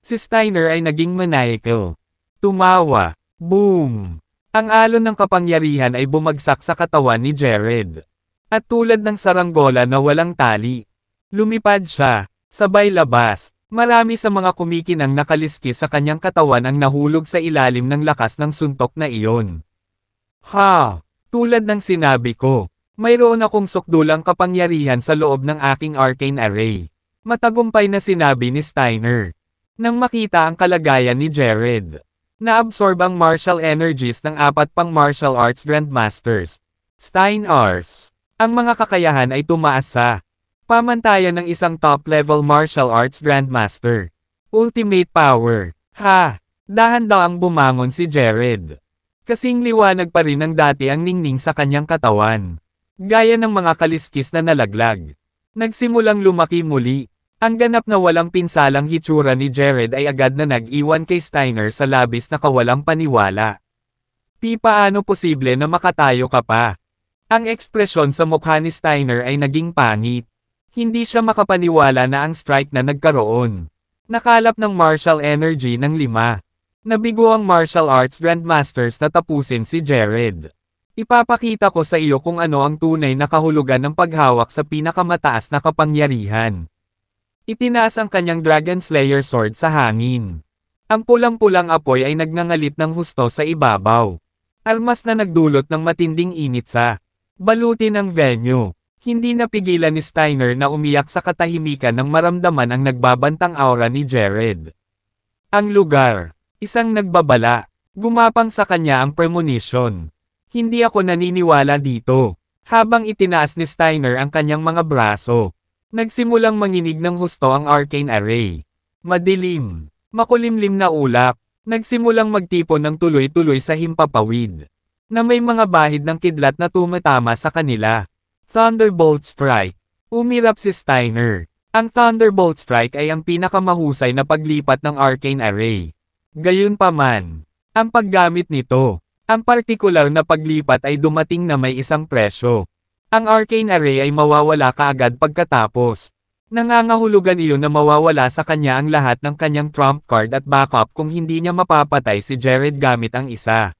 Si Steiner ay naging maniacal. Tumawa. Boom! Ang alon ng kapangyarihan ay bumagsak sa katawan ni Jared. At tulad ng saranggola na walang tali, lumipad siya, sabay labas. Marami sa mga kumikinang nakaliskis sa kanyang katawan ang nahulog sa ilalim ng lakas ng suntok na iyon. Ha! Tulad ng sinabi ko, mayroon akong sukdulang kapangyarihan sa loob ng aking arcane array. Matagumpay na sinabi ni Steiner. Nang makita ang kalagayan ni Jared, naabsorb ang martial energies ng 4 pang martial arts grandmasters. Steiners. Ang mga kakayahan ay tumaas sa pamantayan ng isang top-level martial arts grandmaster. Ultimate power. Ha! Dahan-dahang bumangon si Jared. Kasing liwanag pa rin ng dati ang ningning sa kanyang katawan. Gaya ng mga kaliskis na nalaglag. Nagsimulang lumaki muli. Ang ganap na walang pinsalang hitsura ni Jared ay agad na nag-iwan kay Steiner sa labis na kawalang paniwala. Paano posible na makatayo ka pa? Ang ekspresyon sa mukha ni Steiner ay naging pangit. Hindi siya makapaniwala na ang strike na nagkaroon. Nakalap ng martial energy ng 5. Nabigo ang martial arts grandmasters na tapusin si Jared. Ipapakita ko sa iyo kung ano ang tunay na kahulugan ng paghawak sa pinakamataas na kapangyarihan. Itinaas ang kanyang Dragon Slayer sword sa hangin. Ang pulang-pulang apoy ay nagngangalit ng husto sa ibabaw. Armas na nagdulot ng matinding init sa baluti ng venue. Hindi napigilan ni Steiner na umiyak sa katahimikan nang maramdaman ang nagbabantang aura ni Jared. Ang lugar, isang nagbabala, gumapang sa kanya ang premonition. Hindi ako naniniwala dito. Habang itinaas ni Steiner ang kanyang mga braso, nagsimulang manginig ng husto ang arcane array. Madilim, makulimlim na ulap, nagsimulang magtipon ng tuloy-tuloy sa himpapawid, na may mga bahid ng kidlat na tumatama sa kanila. Thunderbolt Strike. Umirap si Steiner. Ang Thunderbolt Strike ay ang pinakamahusay na paglipat ng arcane array. Gayunpaman, ang paggamit nito, ang partikular na paglipat ay dumating na may isang presyo. Ang arcane array ay mawawala kaagad pagkatapos. Nangangahulugan iyon na mawawala sa kanya ang lahat ng kanyang trump card at backup kung hindi niya mapapatay si Jared gamit ang isa.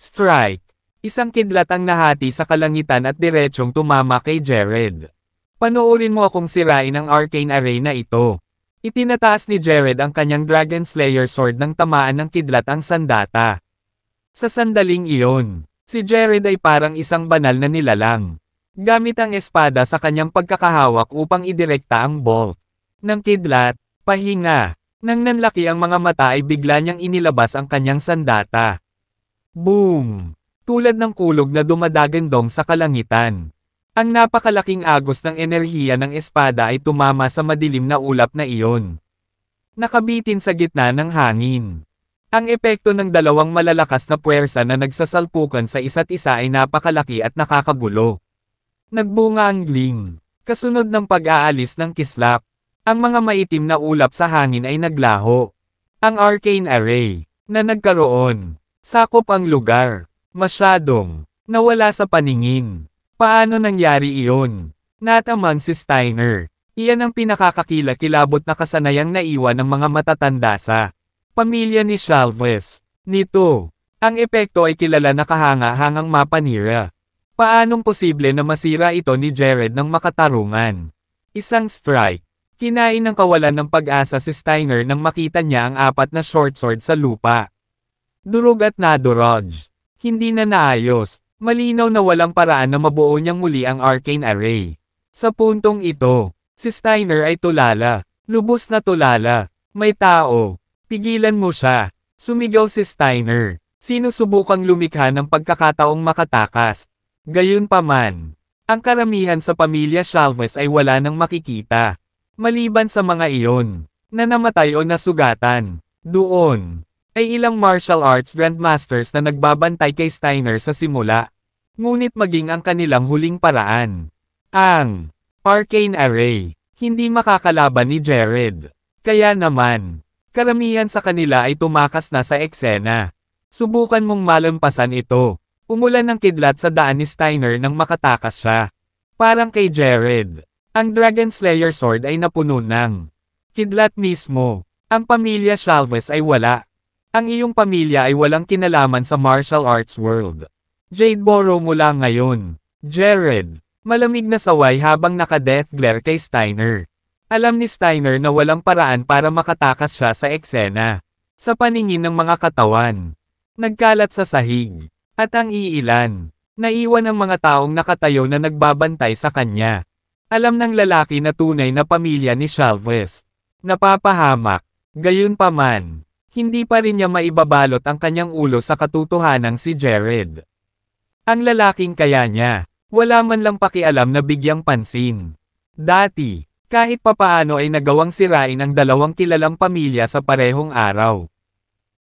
Strike. Isang kidlat ang nahati sa kalangitan at diretsyong tumama kay Jared. Panoorin mo akong sirain ang arcane array na ito. Itinataas ni Jared ang kanyang Dragon Slayer sword nang tamaan ng kidlat ang sandata. Sa sandaling iyon, si Jared ay parang isang banal na nilalang. Gamit ang espada sa kanyang pagkakahawak upang idirekta ang bolt ng kidlat, pahinga. Nang nanlaki ang mga mata ay bigla niyang inilabas ang kanyang sandata. Boom! Tulad ng kulog na dumadagandong sa kalangitan. Ang napakalaking agos ng enerhiya ng espada ay tumama sa madilim na ulap na iyon. Nakabitin sa gitna ng hangin. Ang epekto ng dalawang malalakas na puwersa na nagsasalpukan sa isa't isa ay napakalaki at nakakagulo. Nagbunga ang gleam. Kasunod ng pag-aalis ng kislap, ang mga maitim na ulap sa hangin ay naglaho. Ang arcane array na nagkaroon, sakop ang lugar. Masyadong nawala sa paningin. Paano nangyari iyon? Natamang si Steiner. Iyan ang pinakakakilakilabot na kasanayang naiwan ng mga matatanda sa pamilya ni Chalvez. Nito, ang epekto ay kilala na kahanga-hangang mapanira. Paanong posible na masira ito ni Jared ng makatarungan? Isang strike. Kinain ng kawalan ng pag-asa si Steiner nang makita niya ang 4 na short sword sa lupa. Durog at nadurog. Hindi na naayos. Malinaw na walang paraan na mabuo niyang muli ang arcane array. Sa puntong ito, si Steiner ay tulala. Lubos na tulala. May tao. Pigilan mo siya. Sumigaw si Steiner. Sinusubukang lumikha ng pagkakataong makatakas. Gayunpaman, ang karamihan sa pamilya Chalvez ay wala nang makikita. Maliban sa mga iyon, na namatay o nasugatan. Doon, ay ilang martial arts grandmasters na nagbabantay kay Steiner sa simula. Ngunit maging ang kanilang huling paraan. Ang arcane array, hindi makakalaban ni Jared. Kaya naman, karamihan sa kanila ay tumakas na sa eksena. Subukan mong malampasan ito. Umulan ng kidlat sa daan ni Steiner nang makatakas siya. Parang kay Jared, ang Dragon Slayer Sword ay napuno ng kidlat mismo. Ang pamilya Chalvez ay wala. Ang iyong pamilya ay walang kinalaman sa martial arts world. Jade Boro mula ngayon. Jared, malamig na saway habang naka-death glare kay Steiner. Alam ni Steiner na walang paraan para makatakas siya sa eksena. Sa paningin ng mga katawan, nagkalat sa sahig. At ang iilan, naiwan ang mga taong nakatayo na nagbabantay sa kanya. Alam ng lalaki na tunay na pamilya ni Chalvez. Napapahamak. Gayunpaman, hindi pa rin niya maibabalot ang kanyang ulo sa katotohanang si Jared. Ang lalaking kaya niya, wala man lang pakialam na bigyang pansin. Dati, kahit papaano ay nagawang sirain ang 2 kilalang pamilya sa parehong araw.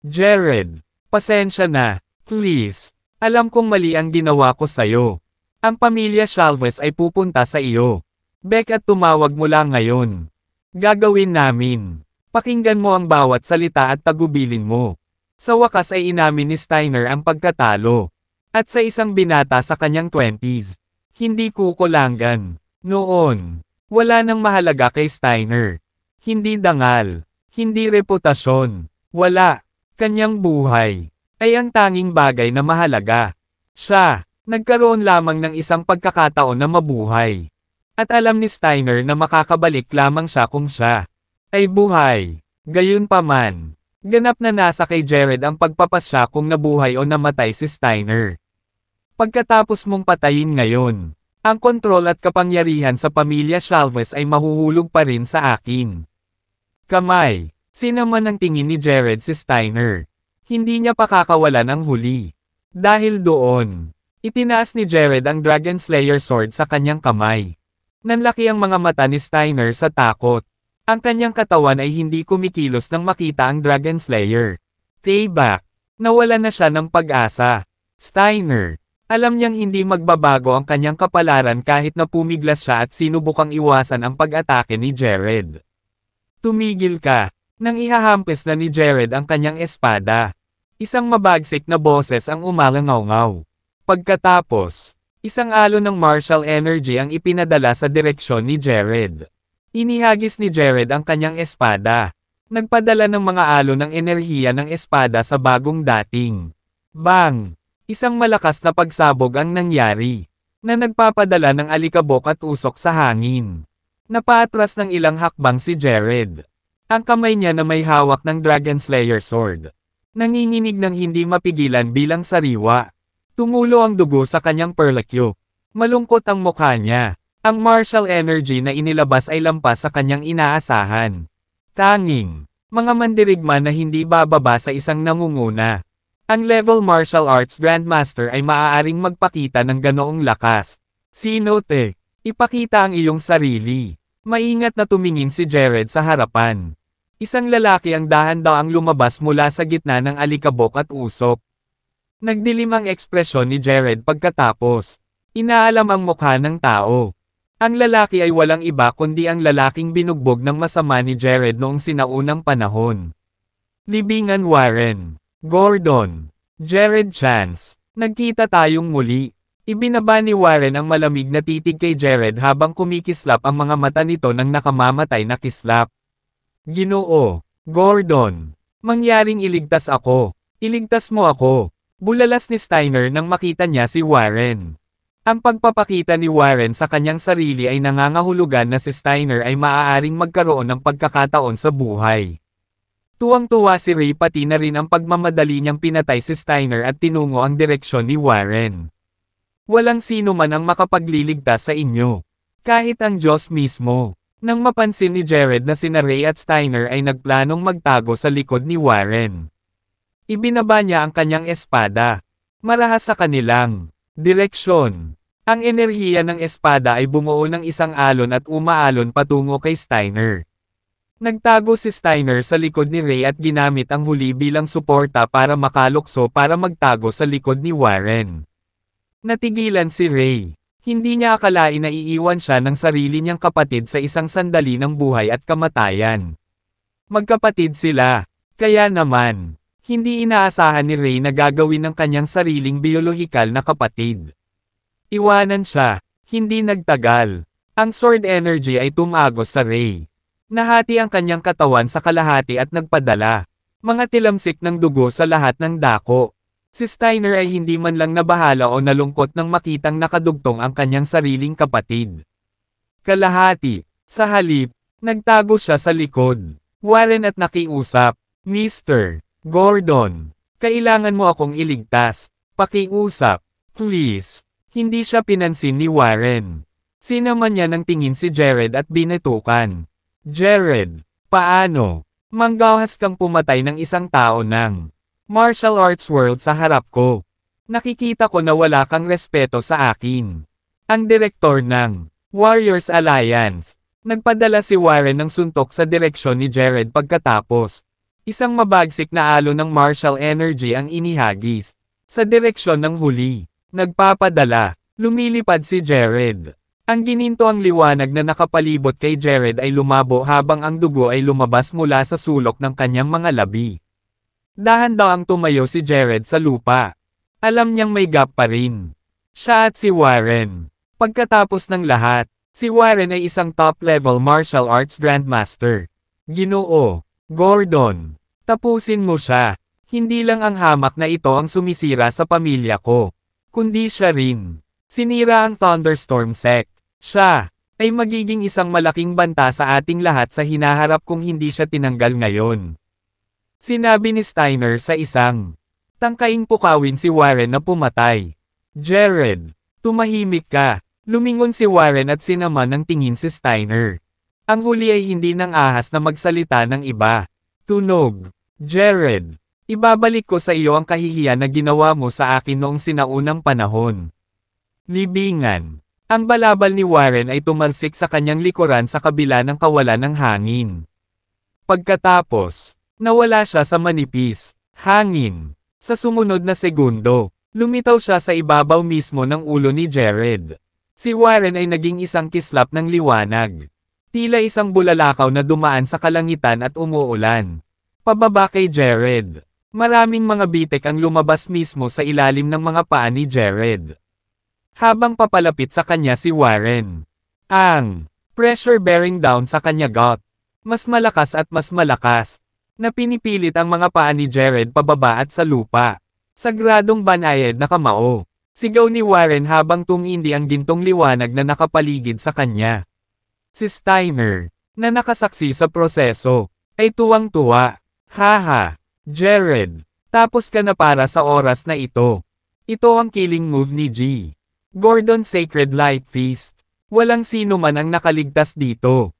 Jared, pasensya na, please. Alam kong mali ang ginawa ko sa'yo. Ang pamilya Chalvez ay pupunta sa iyo. Beck at tumawag mula ngayon. Gagawin namin. Pakinggan mo ang bawat salita at tagubilin mo. Sa wakas ay inamin ni Steiner ang pagkatalo. At sa isang binata sa kanyang 20s. Hindi kukulangan. Noon, wala nang mahalaga kay Steiner. Hindi dangal. Hindi reputasyon. Wala. Kanyang buhay ay ang tanging bagay na mahalaga. Siya, nagkaroon lamang ng isang pagkakataon na mabuhay. At alam ni Steiner na makakabalik lamang siya kung siya ay buhay. Gayunpaman, ganap na nasa kay Jared ang pagpapasya kung nabuhay o namatay si Steiner. Pagkatapos mong patayin ngayon, ang kontrol at kapangyarihan sa pamilya Chalvez ay mahuhulog pa rin sa akin. Kamay, sinaman ang tingin ni Jared si Steiner. Hindi niya pakakawalan ang huli. Dahil doon, itinaas ni Jared ang Dragon Slayer Sword sa kanyang kamay. Nanlaki ang mga mata ni Steiner sa takot. Ang kanyang katawan ay hindi kumikilos nang makita ang Dragon Slayer. Payback. Nawala na siya ng pag-asa. Steiner, alam niyang hindi magbabago ang kanyang kapalaran kahit na pumiglas siya at sinubukang iwasan ang pag-atake ni Jared. Tumigil ka. Nang ihahampes na ni Jared ang kanyang espada. Isang mabagsik na boses ang umalangaw-ngaw. Pagkatapos, isang alon ng martial energy ang ipinadala sa direksyon ni Jared. Inihagis ni Jared ang kanyang espada. Nagpadala ng mga alon ng enerhiya ng espada sa bagong dating. Bang! Isang malakas na pagsabog ang nangyari, na nagpapadala ng alikabok at usok sa hangin. Napaatras ng ilang hakbang si Jared. Ang kamay niya na may hawak ng Dragon Slayer Sword. Nanginginig ng hindi mapigilan bilang sariwa. Tumulo ang dugo sa kanyang perlakyo. Malungkot ang mukha niya. Ang martial energy na inilabas ay lampas sa kanyang inaasahan. Tanging, mga mandirigma na hindi bababa sa isang nangunguna. Ang level martial arts grandmaster ay maaaring magpakita ng ganoong lakas. Sino te? Ipakita ang iyong sarili. Maingat na tumingin si Jared sa harapan. Isang lalaki ang dahan-daang lumabas mula sa gitna ng alikabok at usok. Nagdilim ang ekspresyon ni Jared pagkatapos. Inaalam ang mukha ng tao. Ang lalaki ay walang iba kundi ang lalaking binugbog ng masama ni Jared noong sinaunang panahon. Libingan Warren, Gordon, Jared Chance, nagkita tayong muli. Ibinaba ni Warren ang malamig na titig kay Jared habang kumikislap ang mga mata nito ng nakamamatay na kislap. Ginoo, Gordon. Mangyaring iligtas ako. Iligtas mo ako. Bulalas ni Steiner nang makita niya si Warren. Ang pagpapakita ni Warren sa kanyang sarili ay nangangahulugan na si Steiner ay maaaring magkaroon ng pagkakataon sa buhay. Tuwang-tuwa si Ray pati na rin ang pagmamadali niyang pinatay si Steiner at tinungo ang direksyon ni Warren. Walang sino man ang makapagliligtas sa inyo. Kahit ang Diyos mismo. Nang mapansin ni Jared na sina Ray at Steiner ay nagplanong magtago sa likod ni Warren. Ibinaba niya ang kanyang espada. Marahas sa kanilang direksyon. Ang enerhiya ng espada ay bumuo ng isang alon at umaalon patungo kay Steiner. Nagtago si Steiner sa likod ni Ray at ginamit ang huli bilang suporta para makalukso para magtago sa likod ni Warren. Natigilan si Ray. Hindi niya akalain na iiwan siya ng sarili niyang kapatid sa isang sandali ng buhay at kamatayan. Magkapatid sila. Kaya naman, hindi inaasahan ni Ray na gagawin ng kanyang sariling biolohikal na kapatid. Iwanan siya. Hindi nagtagal. Ang sword energy ay tumagos sa Ray. Nahati ang kanyang katawan sa kalahati at nagpadala. Mga tilamsik ng dugo sa lahat ng dako. Si Steiner ay hindi man lang nabahala o nalungkot nang makitang nakadugtong ang kanyang sariling kapatid. Kalahati. Sa halip, nagtago siya sa likod. Warren at nakiusap. Mr. Gordon, kailangan mo akong iligtas. Pakiusap. Please. Hindi siya pinansin ni Warren. Sinaman niya ng tingin si Jared at binatukan. Jared, paano? Manggahas kang pumatay ng isang tao ng martial arts world sa harap ko. Nakikita ko na wala kang respeto sa akin. Ang direktor ng Warriors Alliance. Nagpadala si Warren ng suntok sa direksyon ni Jared pagkatapos. Isang mabagsik na alon ng martial energy ang inihagis. Sa direksyon ng huli. Nagpapadala. Lumilipad si Jared. Ang gininto ang liwanag na nakapalibot kay Jared ay lumabo habang ang dugo ay lumabas mula sa sulok ng kanyang mga labi. Dahan-dahang tumayo si Jared sa lupa. Alam niyang may gap pa rin. Siya at si Warren. Pagkatapos ng lahat, si Warren ay isang top-level martial arts grandmaster. Ginoo, Gordon, tapusin mo siya. Hindi lang ang hamak na ito ang sumisira sa pamilya ko, kundi siya rin. Sinira ang Thunderstorm Sect. Siya ay magiging isang malaking banta sa ating lahat sa hinaharap kung hindi siya tinanggal ngayon. Sinabi ni Steiner sa isang tangkaing pukawin si Warren na pumatay. Jared, tumahimik ka. Lumingon si Warren at sinaman ng tingin si Steiner. Ang huli ay hindi nang ahas na magsalita ng iba. Tunog. Jared, ibabalik ko sa iyo ang kahihiyan na ginawa mo sa akin noong sinaunang panahon. Libingan. Ang balabal ni Warren ay tumalsik sa kanyang likuran sa kabila ng kawalan ng hangin. Pagkatapos, nawala siya sa manipis hangin. Sa sumunod na segundo, lumitaw siya sa ibabaw mismo ng ulo ni Jared. Si Warren ay naging isang kislap ng liwanag. Tila isang bulalakaw na dumaan sa kalangitan at umuulan. Pababa kay Jared. Maraming mga bitek ang lumabas mismo sa ilalim ng mga paa ni Jared. Habang papalapit sa kanya si Warren. Ang pressure bearing down sa kanya got. Mas malakas at mas malakas. Na pinipilit ang mga paa ni Jared pababa at sa lupa. Sagradong banayad na kamao. Sigaw ni Warren habang tumindi ang gintong liwanag na nakapaligid sa kanya. Si Steiner, na nakasaksi sa proseso, ay tuwang-tuwa. Haha, Jared, tapos ka na para sa oras na ito. Ito ang killing move ni G. Gordon Sacred Light Feast. Walang sino man ang nakaligtas dito.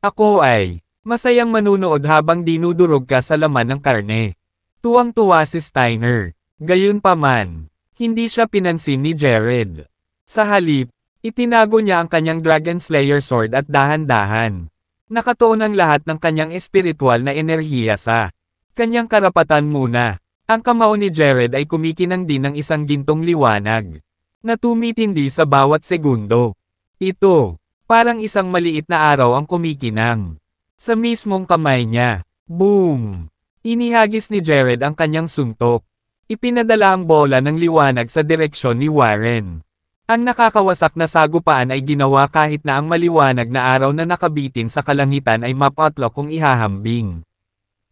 Ako ay masayang manunood habang dinudurog ka sa laman ng karne. Tuwang-tuwa si Steiner. Gayunpaman, hindi siya pinansin ni Jared. Sa halip, itinago niya ang kanyang Dragon Slayer sword at dahan-dahan. Nakatuon ang lahat ng kanyang espiritual na enerhiya sa kanyang karapatan muna. Ang kamao ni Jared ay kumikinang din ng isang gintong liwanag na tumitindi sa bawat segundo. Ito, parang isang maliit na araw ang kumikinang. Sa mismong kamay niya, boom! Inihagis ni Jared ang kanyang suntok. Ipinadala ang bola ng liwanag sa direksyon ni Warren. Ang nakakawasak na sagupaan ay ginawa kahit na ang maliwanag na araw na nakabitin sa kalangitan ay mapatlo kung ihahambing.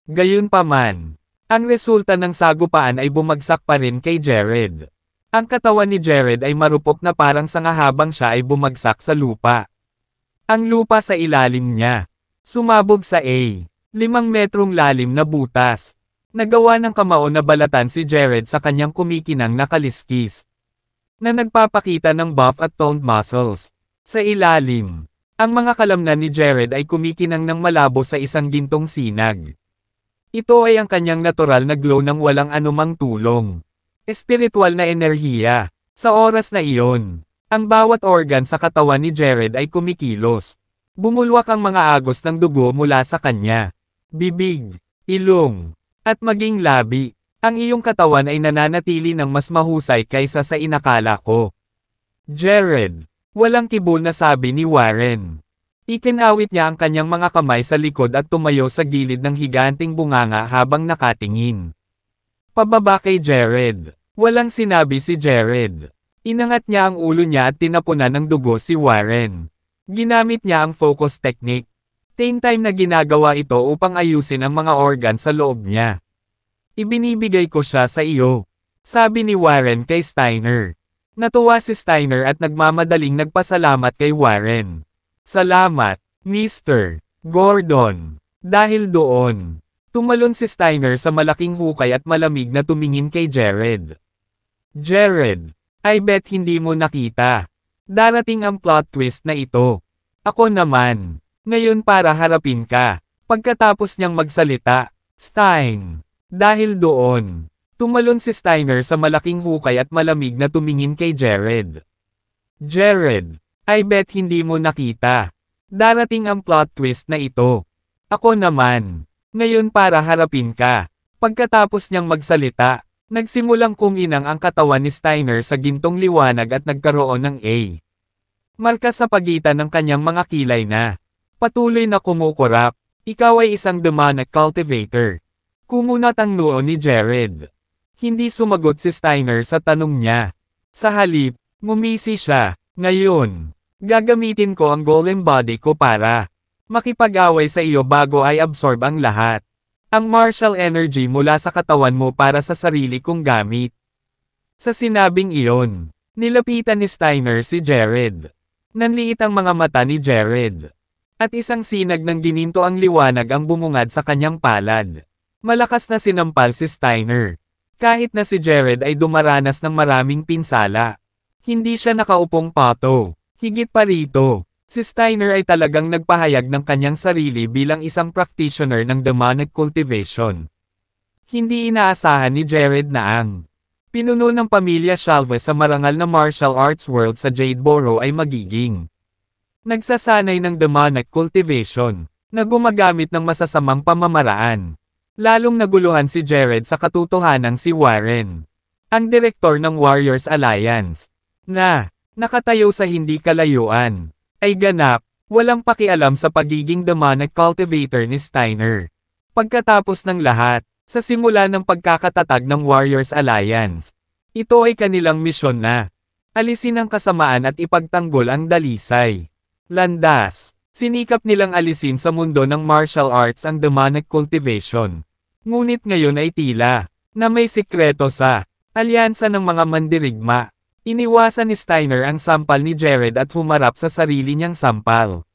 Gayunpaman, ang resulta ng sagupaan ay bumagsak pa rin kay Jared. Ang katawan ni Jared ay marupok na parang sanga habang siya ay bumagsak sa lupa. Ang lupa sa ilalim niya, sumabog sa 5 metrong lalim na butas. Nagawa ng kamao na balatan si Jared sa kanyang kumikinang na kaliskis, na nagpapakita ng buff at toned muscles. Sa ilalim, ang mga kalamnan ni Jared ay kumikinang ng malabo sa isang gintong sinag. Ito ay ang kanyang natural na glow ng walang anumang tulong. Espiritual na enerhiya. Sa oras na iyon, ang bawat organ sa katawan ni Jared ay kumikilos. Bumulwak ang mga agos ng dugo mula sa kanya. Bibig, ilong, at maging labi. Ang iyong katawan ay nananatili ng mas mahusay kaysa sa inakala ko. Jared, walang kibol na sabi ni Warren. Ikinawit niya ang kanyang mga kamay sa likod at tumayo sa gilid ng higanting bunganga habang nakatingin pababa kay Jared. Walang sinabi si Jared. Inangat niya ang ulo niya at tinapunan ng dugo si Warren. Ginamit niya ang focus technique. Same time na ginagawa ito upang ayusin ang mga organ sa loob niya. Ibinibigay ko siya sa iyo, sabi ni Warren kay Steiner. Natuwa si Steiner at nagmamadaling nagpasalamat kay Warren. Salamat, Mr. Gordon. Dahil doon, tumalon si Steiner sa malaking hukay at malamig na tumingin kay Jared. Jared, I bet hindi mo nakita. Darating ang plot twist na ito. Ako naman. Ngayon para harapin ka. Pagkatapos niyang magsalita, Stein. Dahil doon, tumalon si Steiner sa malaking hukay at malamig na tumingin kay Jared. Jared, I bet hindi mo nakita. Darating ang plot twist na ito. Ako naman. Ngayon para harapin ka. Pagkatapos niyang magsalita, nagsimulang kuminang ang katawan ni Steiner sa gintong liwanag at nagkaroon ng A. Marka sa pagitan ng kanyang mga kilay na patuloy na kumukurap. Ikaw ay isang demonic cultivator. Kumunat ang noo ni Jared. Hindi sumagot si Steiner sa tanong niya. Sa halip, ngumisi siya. Ngayon, gagamitin ko ang golem body ko para makipag-away sa iyo bago ay absorb ang lahat. Ang martial energy mula sa katawan mo para sa sarili kong gamit. Sa sinabing iyon, nilapitan ni Steiner si Jared. Nanliit ang mga mata ni Jared. At isang sinag ng gininto ang liwanag ang bumungad sa kanyang palad. Malakas na sinampal si Steiner. Kahit na si Jared ay dumaranas ng maraming pinsala. Hindi siya nakaupong pato. Higit pa rito, si Steiner ay talagang nagpahayag ng kanyang sarili bilang isang practitioner ng demonic cultivation. Hindi inaasahan ni Jared na ang pinuno ng pamilya Chalvez sa marangal na martial arts world sa Jadeboro ay magiging nagsasanay ng demonic cultivation na gumagamit ng masasamang pamamaraan. Lalong naguluhan si Jared sa katotohanang si Warren, ang direktor ng Warriors Alliance, na nakatayo sa hindi kalayuan, ay ganap, walang pakialam sa pagiging demonic cultivator ni Steiner. Pagkatapos ng lahat, sa simula ng pagkakatatag ng Warriors Alliance, ito ay kanilang misyon na alisin ang kasamaan at ipagtanggol ang dalisay. Landas, sinikap nilang alisin sa mundo ng martial arts ang demonic cultivation. Ngunit ngayon ay tila na may sikreto sa alyansa ng mga mandirigma. Iniwasan ni Steiner ang sampal ni Jared at humarap sa sarili niyang sampal.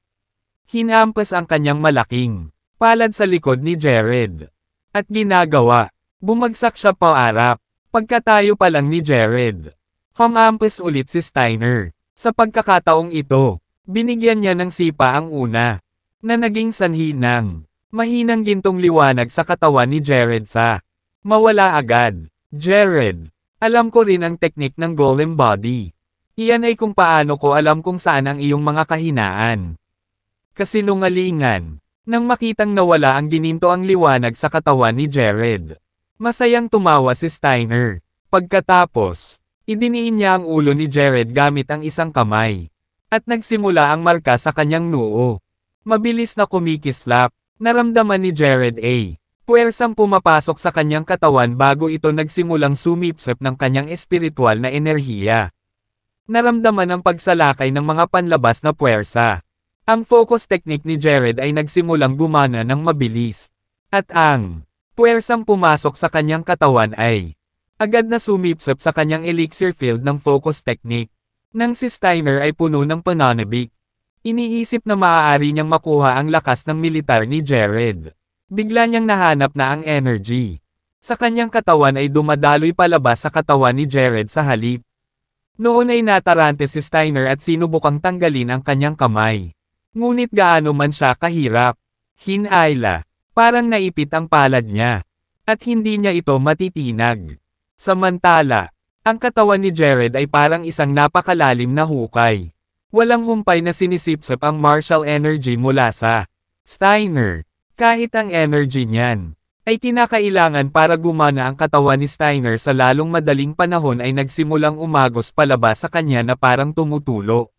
Hinampas ang kanyang malaking palad sa likod ni Jared. At ginagawa, bumagsak siya paarap. Pagkatayo pa lang ni Jared, humampas ulit si Steiner. Sa pagkakataong ito, binigyan niya ng sipa ang una, na naging sanhi ng mahinang gintong liwanag sa katawan ni Jared sa mawala agad. Jared, alam ko rin ang teknik ng golem body. Iyan ay kung paano ko alam kung saan ang iyong mga kahinaan. Kasinungalingan. Nang makitang nawala ang gininto ang liwanag sa katawan ni Jared, masayang tumawa si Steiner. Pagkatapos, idiniin niya ang ulo ni Jared gamit ang isang kamay. At nagsimula ang marka sa kanyang noo. Mabilis na kumikislap, naramdaman ni Jared A. Puwersang pumapasok sa kanyang katawan bago ito nagsimulang sumipsip ng kanyang espiritual na enerhiya. Naramdaman ang pagsalakay ng mga panlabas na puwersa. Ang focus technique ni Jared ay nagsimulang gumana ng mabilis. At ang puwersang pumasok sa kanyang katawan ay agad na sumipsip sa kanyang elixir field ng focus technique. Nang si Steiner ay puno ng pananabik. Iniisip na maaari niyang makuha ang lakas ng militar ni Jared. Bigla niyang nahanap na ang energy sa kanyang katawan ay dumadaloy palabas sa katawan ni Jared sa halip. Noon ay natarante si Steiner at sinubukang tanggalin ang kanyang kamay. Ngunit gaano man siya kahirap, hinayla, parang naipit ang palad niya. At hindi niya ito matitinag. Samantala, ang katawan ni Jared ay parang isang napakalalim na hukay. Walang humpay na sinisipsip ang martial energy mula sa Steiner. Kahit ang energy niyan ay kinakailangan para gumana ang katawan ni Steiner sa lalong madaling panahon ay nagsimulang umagos palabas sa kanya na parang tumutulo.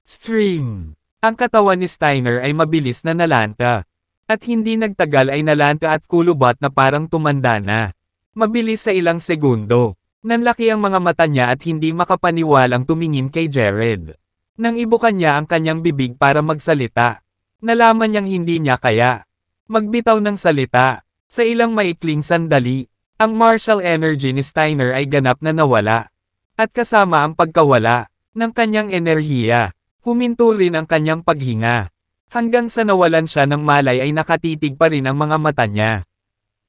String. Ang katawan ni Steiner ay mabilis na nalanta. At hindi nagtagal ay nalanta at kulubat na parang tumanda na. Mabilis sa ilang segundo. Nanlaki ang mga mata niya at hindi makapaniwalang tumingin kay Jared. Nang ibukan niya ang kanyang bibig para magsalita. Nalaman niyang hindi niya kaya magbitaw ng salita. Sa ilang maikling sandali, ang martial energy ni Steiner ay ganap na nawala. At kasama ang pagkawala ng kanyang enerhiya, huminto rin ang kanyang paghinga. Hanggang sa nawalan siya ng malay ay nakatitig pa rin ang mga mata niya.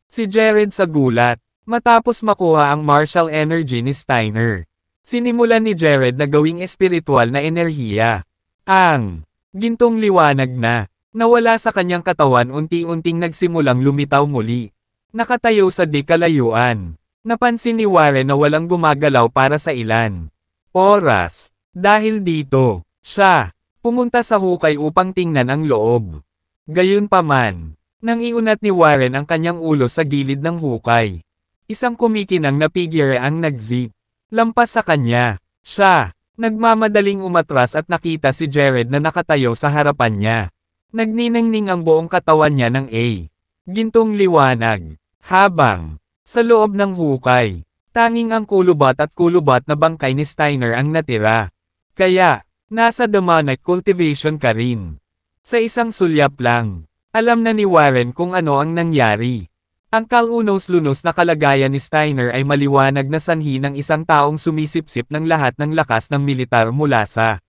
Si Jared sa gulat, matapos makuha ang martial energy ni Steiner. Sinimulan ni Jared na gawing espiritual na enerhiya. Ang gintong liwanag na nawala sa kanyang katawan unti-unting nagsimulang lumitaw muli. Nakatayo sa di kalayuan. Napansin ni Warren na walang gumagalaw para sa ilan oras. Dahil dito, siya pumunta sa hukay upang tingnan ang loob. Gayunpaman, nang iunat ni Warren ang kanyang ulo sa gilid ng hukay. Isang kumikinang na figure ang nagzip. Lampas sa kanya. Siya, nagmamadaling umatras at nakita si Jared na nakatayo sa harapan niya. Nagniningning ang buong katawan niya ng gintong liwanag. Habang sa loob ng hukay, tanging ang kulubat at kulubat na bangkay ni Steiner ang natira. Kaya, nasa demonic cultivation ka rin. Sa isang sulyap lang, alam na ni Warren kung ano ang nangyari. Ang kalunos-lunos na kalagayan ni Steiner ay maliwanag na sanhi ng isang taong sumisipsip ng lahat ng lakas ng militar mula sa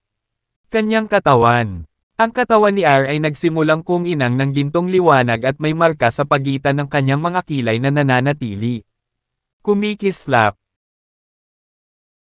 kanyang katawan. Ang katawan ni R ay nagsimulang kuminang ng gintong liwanag at may marka sa pagitan ng kanyang mga kilay na nananatili. Kumikislap.